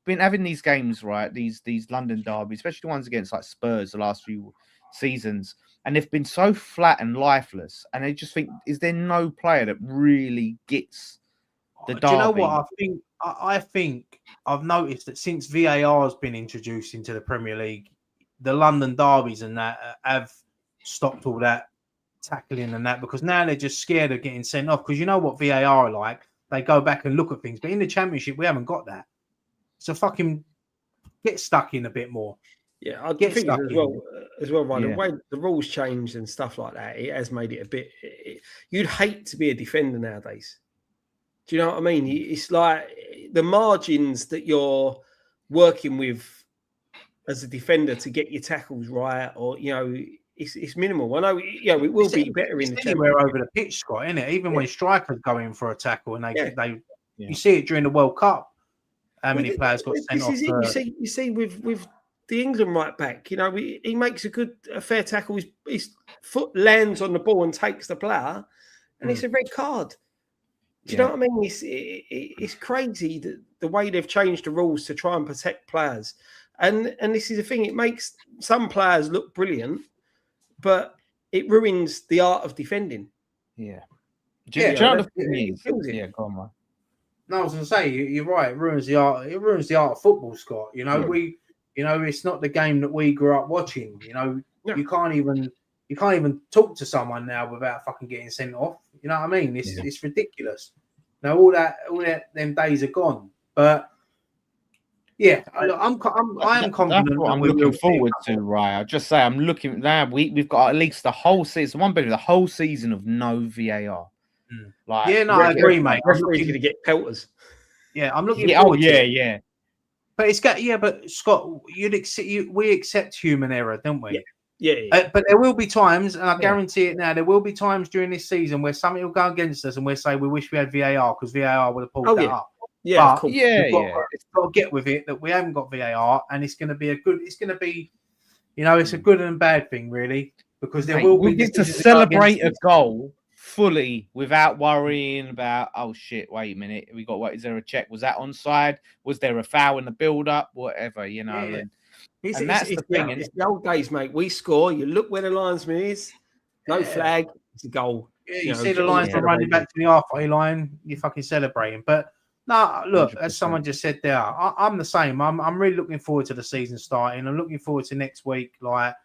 been having these games, right? These London derbies, especially the ones against like Spurs the last few seasons, and they've been so flat and lifeless. And I just think, is there no player that really gets the derby? Do you know what I think I've noticed that since VAR has been introduced into the Premier League, the London derbies and that have stopped all that tackling and that, because now they're just scared of getting sent off. Because you know what VAR are like, they go back and look at things. But in the Championship, we haven't got that. So fucking get stuck in a bit more. Yeah, I think as well, right? Yeah. The way the rules changed and stuff like that, it has made it a bit. You'd hate to be a defender nowadays. Do you know what I mean? It's like the margins that you're working with as a defender to get your tackles right, or it's minimal. I know, it will be better in the anywhere over the pitch, Scott, isn't it? Even when strikers go in for a tackle and you see it during the World Cup. How many players got sent off? You see with the England right back, he makes a fair tackle. His foot lands on the ball and takes the player, and it's a red card. Do you know what I mean? It's crazy the way they've changed the rules to try and protect players. And this is the thing, it makes some players look brilliant, but it ruins the art of defending. Yeah. Do you know the thing is? Yeah, go on, man. No, I was going to say, you're right. It ruins the art. It ruins the art of football, Scott. It's not the game that we grew up watching. You can't even talk to someone now without fucking getting sent off. You know what I mean? It's ridiculous. Now all that them days are gone. But yeah, I am confident. That's what I'm looking forward to, right? I'll just say I'm looking now. We've got at least the whole season. One bit of the whole season of no VAR. I agree, mate. Referee's going to get pelters. Yeah, I'm looking forward to it. Yeah. But but Scott, we accept human error, don't we? Yeah. But there will be times, and I guarantee it now, there will be times during this season where something will go against us and we'll say we wish we had VAR because VAR would have pulled that up. Yeah, but it's got to get with it that we haven't got VAR, and it's going to be it's a good and bad thing, really, because we get to celebrate a goal fully without worrying about, oh shit, wait a minute, is there a check? Was that onside? Was there a foul in the build up? Whatever, Yeah. And that's the thing. It's the old days, mate. We score, you look where the linesman is, no flag, it's a goal. Yeah, you see the linesman running back to the halfway line, you're fucking celebrating. But no, look, 100%. As someone just said there, I'm the same. I'm really looking forward to the season starting. I'm looking forward to next week, like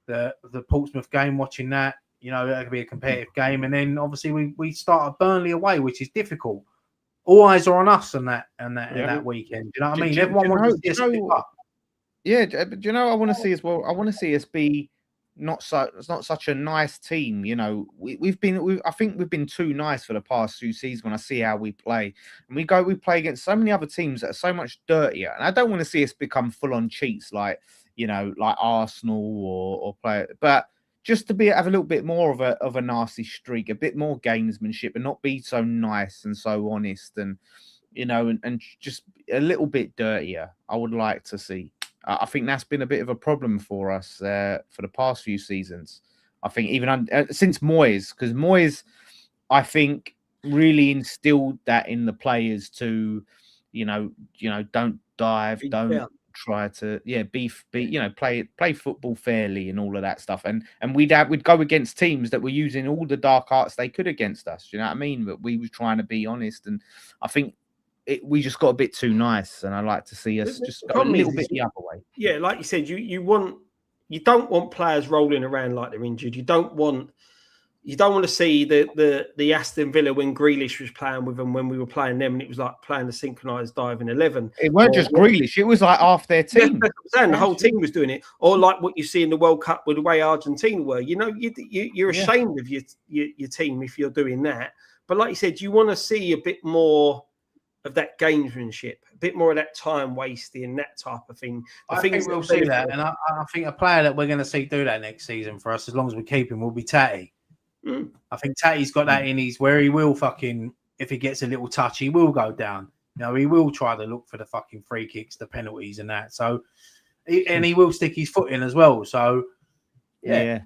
the Portsmouth game, watching that. It'll be a competitive game, and then obviously we start at Burnley away, which is difficult. All eyes are on us on that weekend. Do you know what I mean? Everyone wants to see us pick up. Yeah, but do you know what I want to see as well? I want to see us be not such a nice team. I think we've been too nice for the past 2 seasons. When I see how we play, and we play against so many other teams that are so much dirtier, and I don't want to see us become full on cheats like Arsenal or play, but just to have a little bit more of a nasty streak, a bit more gamesmanship, and not be so nice and so honest, and and just a little bit dirtier. I would like to see. I think that's been a bit of a problem for us for the past few seasons. I think even since Moyes, because Moyes, I think, really instilled that in the players to, don't dive, don't try to play football fairly and all of that stuff. And we'd go against teams that were using all the dark arts they could against us. You know what I mean? But we were trying to be honest, and I think we just got a bit too nice, and I like to see us just go a little bit the other way. Yeah, like you said, you don't want players rolling around like they're injured. You don't want to see the Aston Villa when Grealish was playing with them, when we were playing them, and it was like playing the synchronised diving 11. It weren't just Grealish; it was like half their team. That's what I'm saying. The whole team was doing it, or like what you see in the World Cup with the way Argentina were. You're ashamed of your team if you're doing that. But like you said, you want to see a bit more of that gamesmanship, a bit more of that time wasting, that type of thing. I think we'll see that, and I think a player that we're going to see do that next season for us, as long as we keep him, will be Tatty. I think Tatty's got that in his where he will fucking, if he gets a little touch, he will go down. You know, he will try to look for the fucking free kicks, the penalties, and that. So, and he will stick his foot in as well. So, yeah.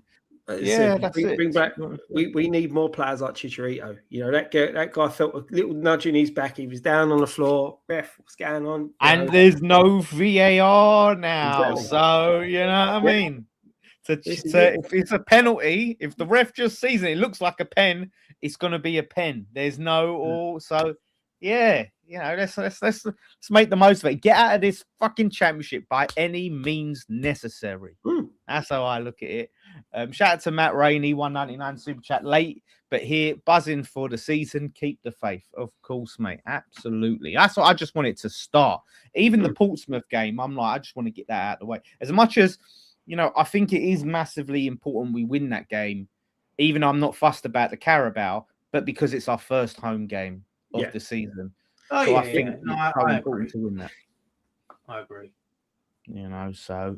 That's it. Bring back. We need more players like Chicharito. You know, that guy felt a little nudge in his back. He was down on the floor. Ref, what's going on? And there's no VAR now, Exactly. so you know what I mean. If it's a penalty, if the ref just sees it, it looks like a pen. It's going to be a pen. There's no so. Yeah, you know, let's make the most of it. Get out of this fucking championship by any means necessary. That's how I look at it. Shout out to Matt Rainey, 199 super chat late, but here buzzing for the season. Keep the faith, of course, mate. Absolutely. That's what I just wanted to start. Even the Portsmouth game, I'm like, I just want to get that out of the way. As much as, you know, I think it is massively important we win that game, even though I'm not fussed about the Carabao, but because it's our first home game of the season. I think it's so important to win that. I agree. You know, so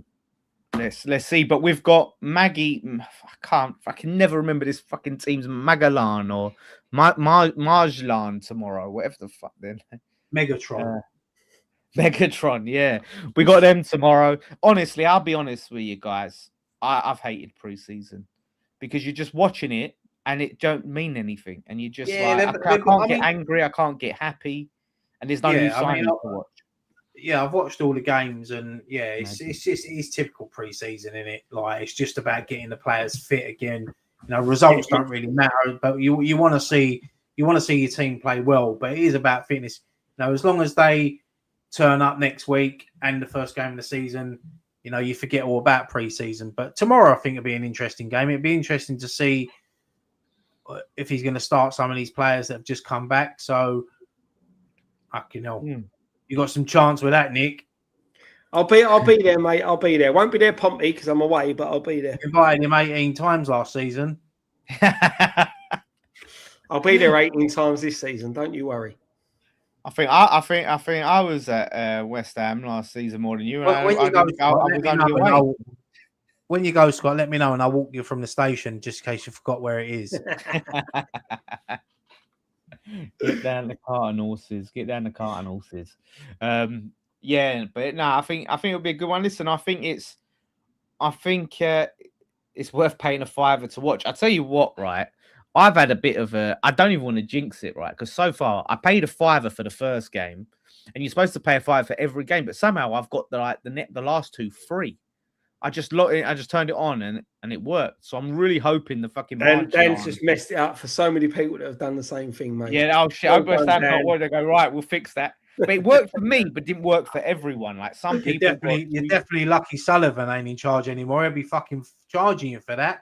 let's see. But we've got Maggie. I can never remember this fucking team's Magalan or Marjlan tomorrow. Whatever the fuck they're Megatron. Megatron, yeah. We got them tomorrow. Honestly, I'll be honest with you guys. I've hated preseason because you're just watching it and it don't mean anything. And you just I can't get angry, I can't get happy, and there's no new signing to watch. Yeah, I've watched all the games, and it's typical preseason, isn't it? Like it's just about getting the players fit again. You know, results don't really matter, but you want to see your team play well. But it is about fitness. You know, as long as they turn up next week and the first game of the season, you know, you forget all about preseason. But tomorrow, I think it'll be an interesting game. It'd be interesting to see if he's going to start some of these players that have just come back. So, you know, you got some chance with that, Nick. I'll be there, mate. I'll be there. Won't be there, Pompey, because I'm away, but I'll be there. Invited him 18 times last season. I'll be there 18 times this season. Don't you worry. I think I was at West Ham last season more than you. When you go, Scott, let me know and I'll walk you from the station just in case you forgot where it is. Get down the cart and horses. Yeah, but no, I think it'll be a good one. Listen, I think it's worth paying a £5 to watch. I tell you what, right? I've had a bit of I don't even want to jinx it, right? Because so far I paid a £5 for the first game, and you're supposed to pay a £5 for every game, but somehow I've got the last two free. I just turned it on and it worked. So I'm really hoping the fucking Dan's just messed it up for so many people that have done the same thing, mate. Yeah, oh shit. I burst out my word. I go, right, we'll fix that. But it worked for me, but didn't work for everyone. Like some people, you're definitely lucky Sullivan ain't in charge anymore. He'll be fucking charging you for that.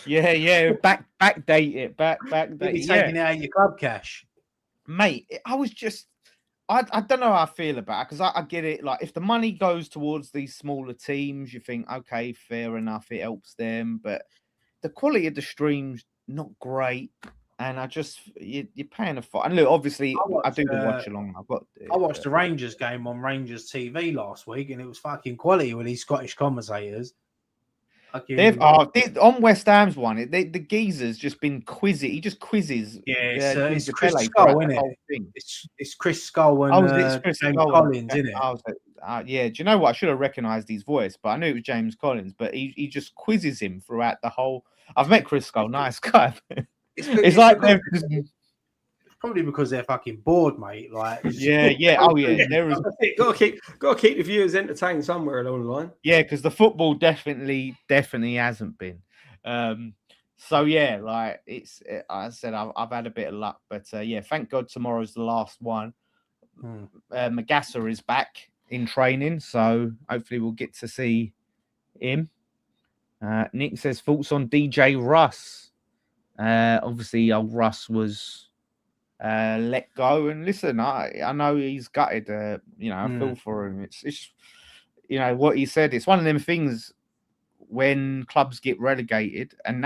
Yeah. Backdate it. Backdate. He'll be taking it out of your club cash, mate. I was just. I don't know how I feel about it because I get it. Like, if the money goes towards these smaller teams, you think, okay, fair enough, it helps them. But the quality of the stream's not great, and you're paying a fine. And look, obviously, I do the watch along. I watched the Rangers game on Rangers TV last week, and it was fucking quality with these Scottish commentators. On West Ham's one, the geezer's just been quizzing. He just quizzes. Yeah, it's Chris Skull, isn't it? It's Chris Skull and James Collins, isn't it? Yeah, do you know what? I should have recognised his voice, but I knew it was James Collins. But he just quizzes him throughout the whole. I've met Chris Skull, nice guy. It's like they're probably because they're fucking bored, mate. Like, yeah. Oh, yeah. There is got to keep the viewers entertained somewhere along the line. Yeah, because the football definitely hasn't been. So yeah, like I said, I've had a bit of luck, but yeah, thank God tomorrow's the last one. Magassa is back in training, so hopefully we'll get to see him. Nick says thoughts on DJ Russ. Obviously, old Russ was. Let go, and listen, I know he's gutted. I feel for him. It's what he said. It's one of them things when clubs get relegated, and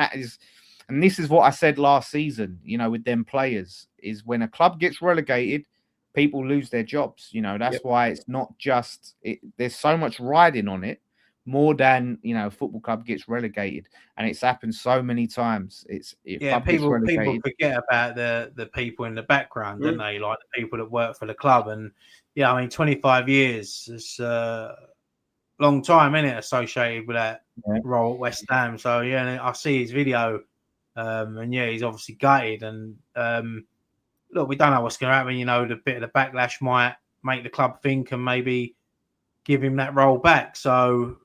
this is what I said last season. With them players is when a club gets relegated, people lose their jobs. You know, that's why it's not just there's so much riding on it, more than a football club gets relegated, and it's happened so many times. People forget about the people in the background, don't they? Like the people that work for the club, and 25 years is a long time, isn't it? Associated with that role at West Ham. So I see his video, and he's obviously gutted. And look, we don't know what's going to happen. The bit of the backlash might make the club think and maybe give him that role back. So.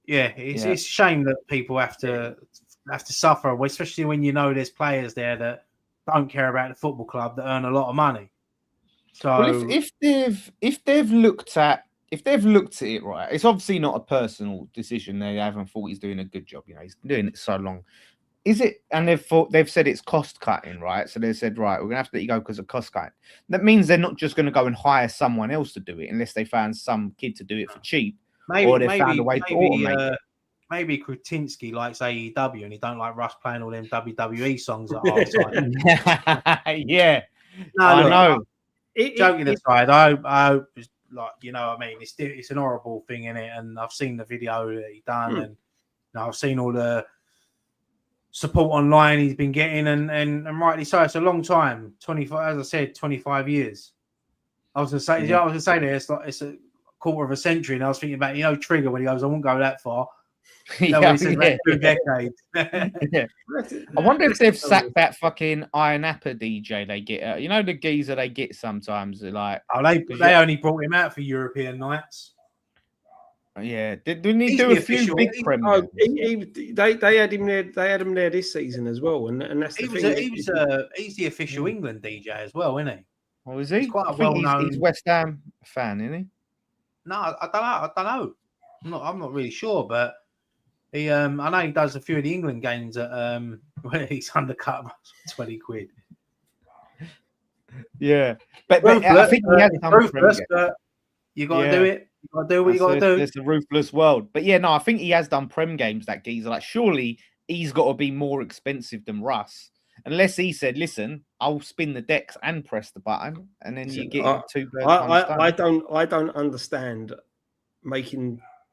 It's a shame that people have to suffer, especially when there's players there that don't care about the football club that earn a lot of money. So, if they've looked at it right, it's obviously not a personal decision. They haven't thought he's doing a good job. He's been doing it so long. Is it? And they've said it's cost cutting, right? So they said, right, we're gonna have to let you go because of cost cutting. That means they're not just going to go and hire someone else to do it, unless they found some kid to do it for cheap. Maybe Kretinsky likes AEW and he don't like Russ playing all them WWE songs at half time. I know. Joking aside, I hope it's an horrible thing in it, and I've seen the video that he done, and I've seen all the support online he's been getting, and rightly so. It's a long time, 25, as I said, 25 years. I was gonna say it's a quarter of a century, and I was thinking about Trigger when he goes, I won't go that far. 2 decades. I wonder if they've sacked that fucking Iron Apple DJ they get. The geezer they get sometimes. They're like, they only brought him out for European nights. Yeah, didn't he do a few big premiers? They had him there. They had him there this season as well, and that's the thing. He's the official England DJ as well, isn't he? Oh, is he? He's quite a well-known. He's West Ham fan, isn't he? No, I don't know. I'm not really sure, but he. I know he does a few of the England games at when he's undercut £20. Yeah, but I think he has ruthless, but you got to do it. You got to do what you got to do. It's a ruthless world. But I think he has done Prem games. That geezer, like, surely he's got to be more expensive than Russ. Unless he said, "Listen, I'll spin the decks and press the button," and then you get two birds. I don't understand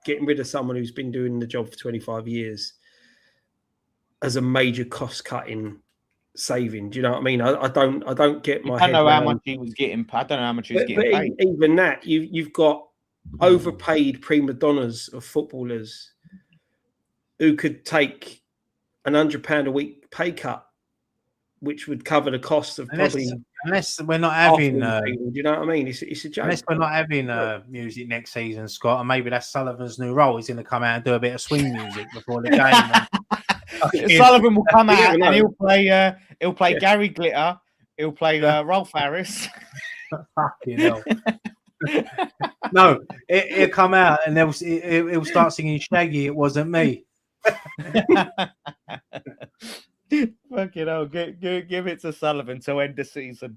getting rid of someone who's been doing the job for 25 years as a major cost cutting saving. Do you know what I mean? I don't get my. I don't know how much he was getting. I don't know how much he was getting paid. Even that, you've got overpaid prima donnas of footballers who could take £100 a week pay cut, which would cover the cost of unless we're not having. Do you know what I mean? It's a joke. Unless we're not having music next season, Scott, and maybe that's Sullivan's new role. He's going to come out and do a bit of swing music before the game. Sullivan will come out and he'll play Gary Glitter. He'll play Rolf Harris. Fucking hell. No, he'll come out and he'll start singing Shaggy. It wasn't me. Fucking hell, give it to Sullivan to end the season.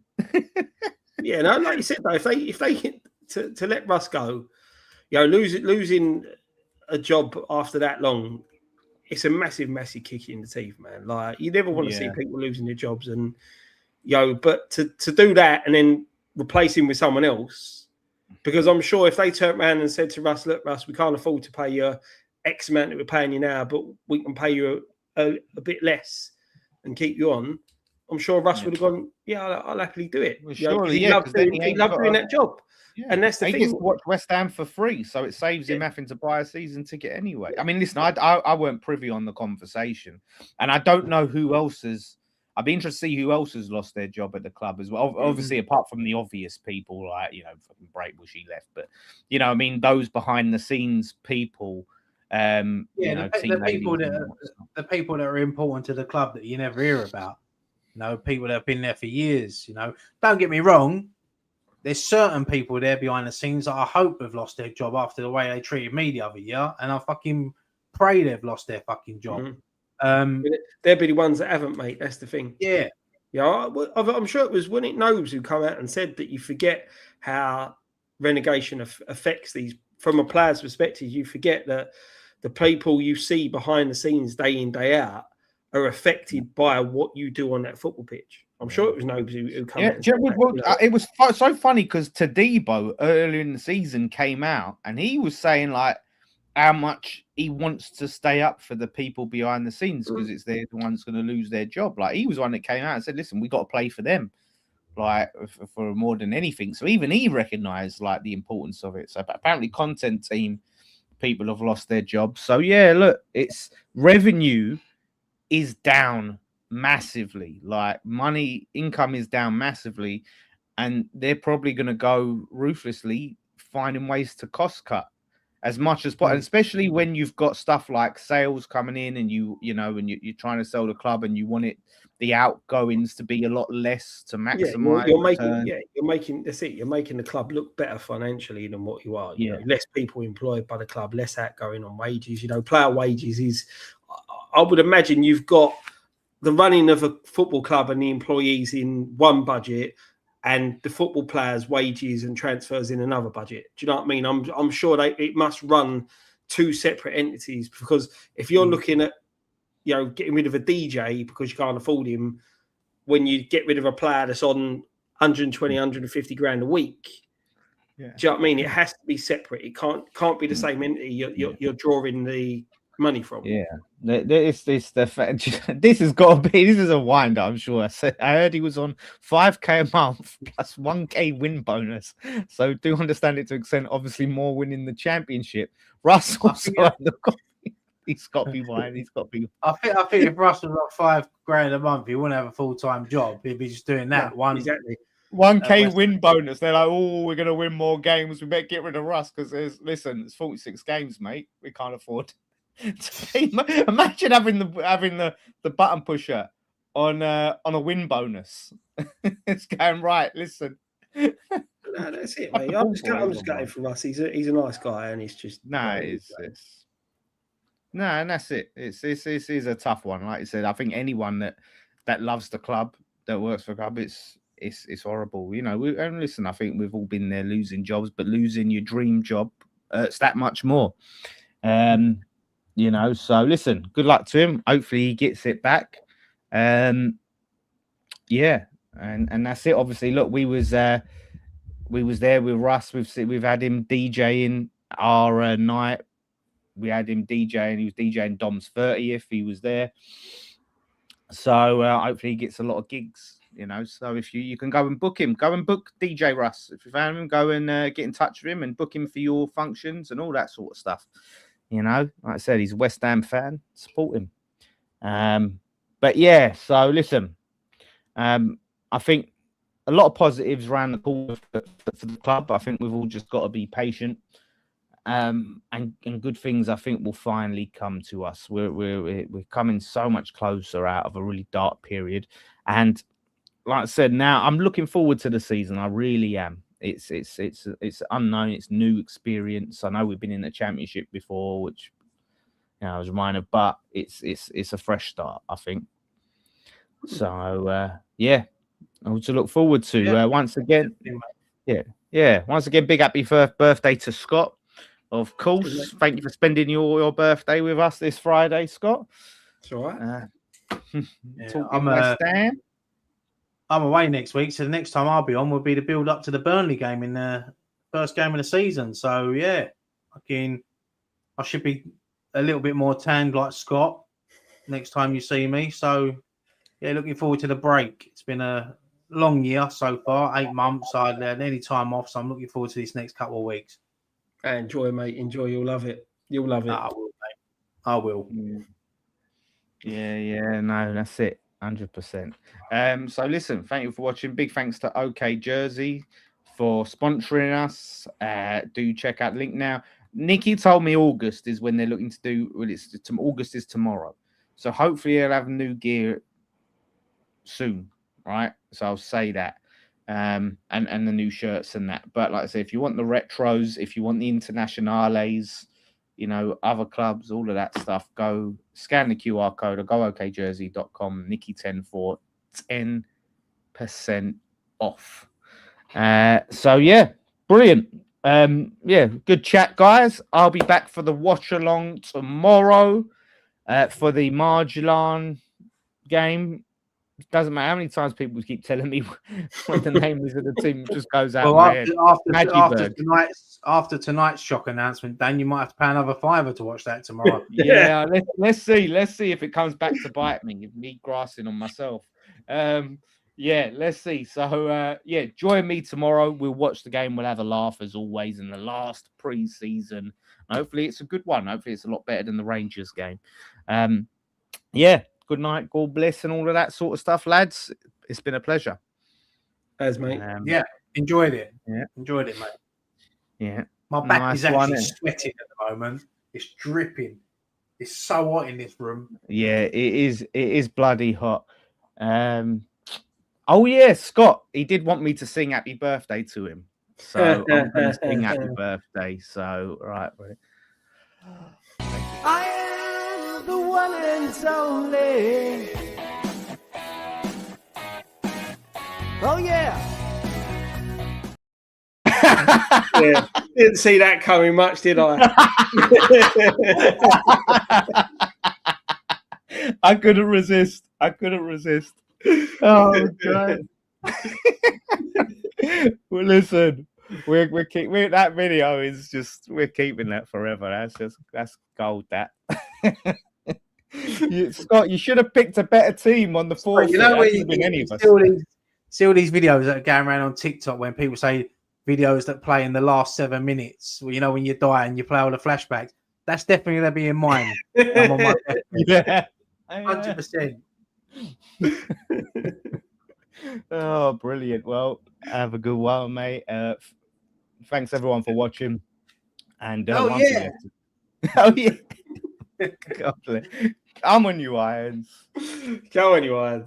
Yeah, no, like you said though, if they to let Russ go, losing a job after that long, it's a massive kick in the teeth, man. Like, you never want to see people losing their jobs, and but to do that and then replace him with someone else. Because I'm sure if they turned around and said to Russ, "Look, Russ, we can't afford to pay you X amount that we're paying you now, but we can pay you a bit less and keep you on," I'm sure Russ would have gone, I'll happily do it. Well, surely, he loved doing that job. Yeah. And that's the thing. He gets to watch West Ham for free, so it saves him having to buy a season ticket anyway. I mean, listen, I weren't privy on the conversation, and I don't know who else has. I'd be interested to see who else has lost their job at the club as well. Obviously, apart from the obvious people, like, fucking Brakebush, he left. But, I mean, those behind the scenes people, the people that are important to the club that you never hear about, people that have been there for years, Don't get me wrong. There's certain people there behind the scenes that I hope have lost their job after the way they treated me the other year. And I fucking pray they've lost their fucking job. Mm-hmm. They'll be the ones that haven't, mate. That's the thing. Yeah. I'm sure it was when it knows who come out and said that you forget how relegation affects these from a player's perspective. You forget that the people you see behind the scenes day in, day out are affected by what you do on that football pitch. I'm sure it was Nobes who came Yeah, out and said that, you know. it was so funny because Tadibo earlier in the season came out and he was saying like how much he wants to stay up for the people behind the scenes because it's the ones going to lose their job. Like he was one that came out and said, "Listen, we got to play for them, like for more than anything." So even he recognised like the importance of it. So apparently, content team people have lost their jobs. So yeah, look, it's revenue is down massively. Like money income is down massively, and they're probably going to go ruthlessly finding ways to cost cut as much as possible, especially when you've got stuff like sales coming in and you're trying to sell the club and you want the outgoings to be a lot less to maximize. You're making that's it. You're making the club look better financially than what you are. You know, less people employed by the club, less outgoing on wages. You know, player wages is. I would imagine you've got the running of a football club and the employees in one budget, and the football players' wages and transfers in another budget. Do you know what I mean? I'm sure it must run two separate entities, because if you're looking at, you know, getting rid of a DJ because you can't afford him, when you get rid of a player that's on 120, 150 grand a week, do you know what I mean? It has to be separate. It can't be the same entity you're drawing the money from. Yeah, this has got to be. This is a wind up. I'm sure. I heard he was on 5k a month plus 1k win bonus. So do understand it to extent. Obviously, more winning the championship. Russell, he's got to be wine. He's got to be. I think if Russell got 5 grand a month, he wouldn't have a full-time job. He'd be just doing that. Exactly. 1k win bonus. They're like, oh, we're going to win more games. We better get rid of Russ because it's 46 games, mate. We can't afford. Imagine having the button pusher on a win bonus. It's going right. Listen, no, that's it, mate. I'm just going for Russ. He's a nice guy, and he's just and that's it. It's a tough one. Like you said, I think anyone that loves the club, that works for the club, it's horrible. You know, and listen, I think we've all been there losing jobs, but losing your dream job hurts that much more. You know, so listen, good luck to him. Hopefully he gets it back. Yeah, and that's it. Obviously, look, we was there with Russ. We've had him DJing our night. We had him DJing. He was DJing Dom's 30th. He was there. So hopefully he gets a lot of gigs. You know, so if you can go and book him, go and book DJ Russ. If you found him, go and get in touch with him and book him for your functions and all that sort of stuff. You know, like I said, he's a West Ham fan. Support him. But yeah, so listen, I think a lot of positives around the corner for the club. I think we've all just got to be patient. And good things, I think, will finally come to us. We're coming so much closer out of a really dark period. And like I said, now I'm looking forward to the season. I really am. It's unknown. It's new experience. I know we've been in the championship before, which was minor, but it's a fresh start, I think. So yeah, to look forward to. Once again, once again, big happy birthday to Scott. Of course, thank you for spending your birthday with us this Friday, Scott. It's all right. I'm away next week, so the next time I'll be on will be the build up to the Burnley game in the first game of the season. So yeah, I should be a little bit more tanned like Scott next time you see me. So yeah, looking forward to the break. It's been a long year so far, 8 months. I had any time off, so I'm looking forward to this next couple of weeks. Enjoy, mate. Enjoy. You'll love it. You'll love it. I will, mate. I will. Yeah. No, that's it. 100%. So listen, thank you for watching. Big thanks to OK Jersey for sponsoring us. Do check out the link now. Nikki told me August is when they're looking to do. Well, August is tomorrow, so hopefully they'll have new gear soon, right? So I'll say that. And the new shirts and that. But like I say, if you want the retros, if you want the internationales, other clubs, all of that stuff, go scan the QR code or go okjersey.com, Nikki10 for 10% off. So yeah, brilliant. Good chat, guys. I'll be back for the watch along tomorrow for the Marjolin game. doesn't matter how many times people keep telling me what the name is of the team, it just goes out Well, my head. after tonight's shock announcement, Dan, you might have to pay another £5 to watch that tomorrow. Yeah, let's see if it comes back to bite me grassing on myself. Yeah, let's see. So yeah, join me tomorrow. We'll watch the game. We'll have a laugh as always in the last pre-season. Hopefully it's a good one. Hopefully it's a lot better than the Rangers game. Yeah, good night, God bless, and all of that sort of stuff, lads. It's been a pleasure. As mate. Yeah, enjoyed it. Yeah. Enjoyed it, mate. Yeah. My back Nice is actually one, sweating at the moment. It's dripping. It's so hot in this room. Yeah, it is. It is bloody hot. Oh yeah, Scott. He did want me to sing "Happy Birthday" to him, so I'm going to sing "Happy Birthday." So right. I am the one and only. Oh yeah. Yeah, didn't see that coming much, did I? I couldn't resist. Oh god. Well, listen, we're keeping that video is just we're keeping that forever. That's gold. That. Scott, you should have picked a better team on the fourth. You know, when you see all these videos that are going around on TikTok when people say videos that play in the last 7 minutes, well, you know, when you die and you play all the flashbacks, that's definitely going to be in mine. I'm on my yeah, 100%. Oh, brilliant. Well, have a good one, mate. Thanks everyone for watching. And Oh yeah. God bless. Come on, you irons. Go on, you irons.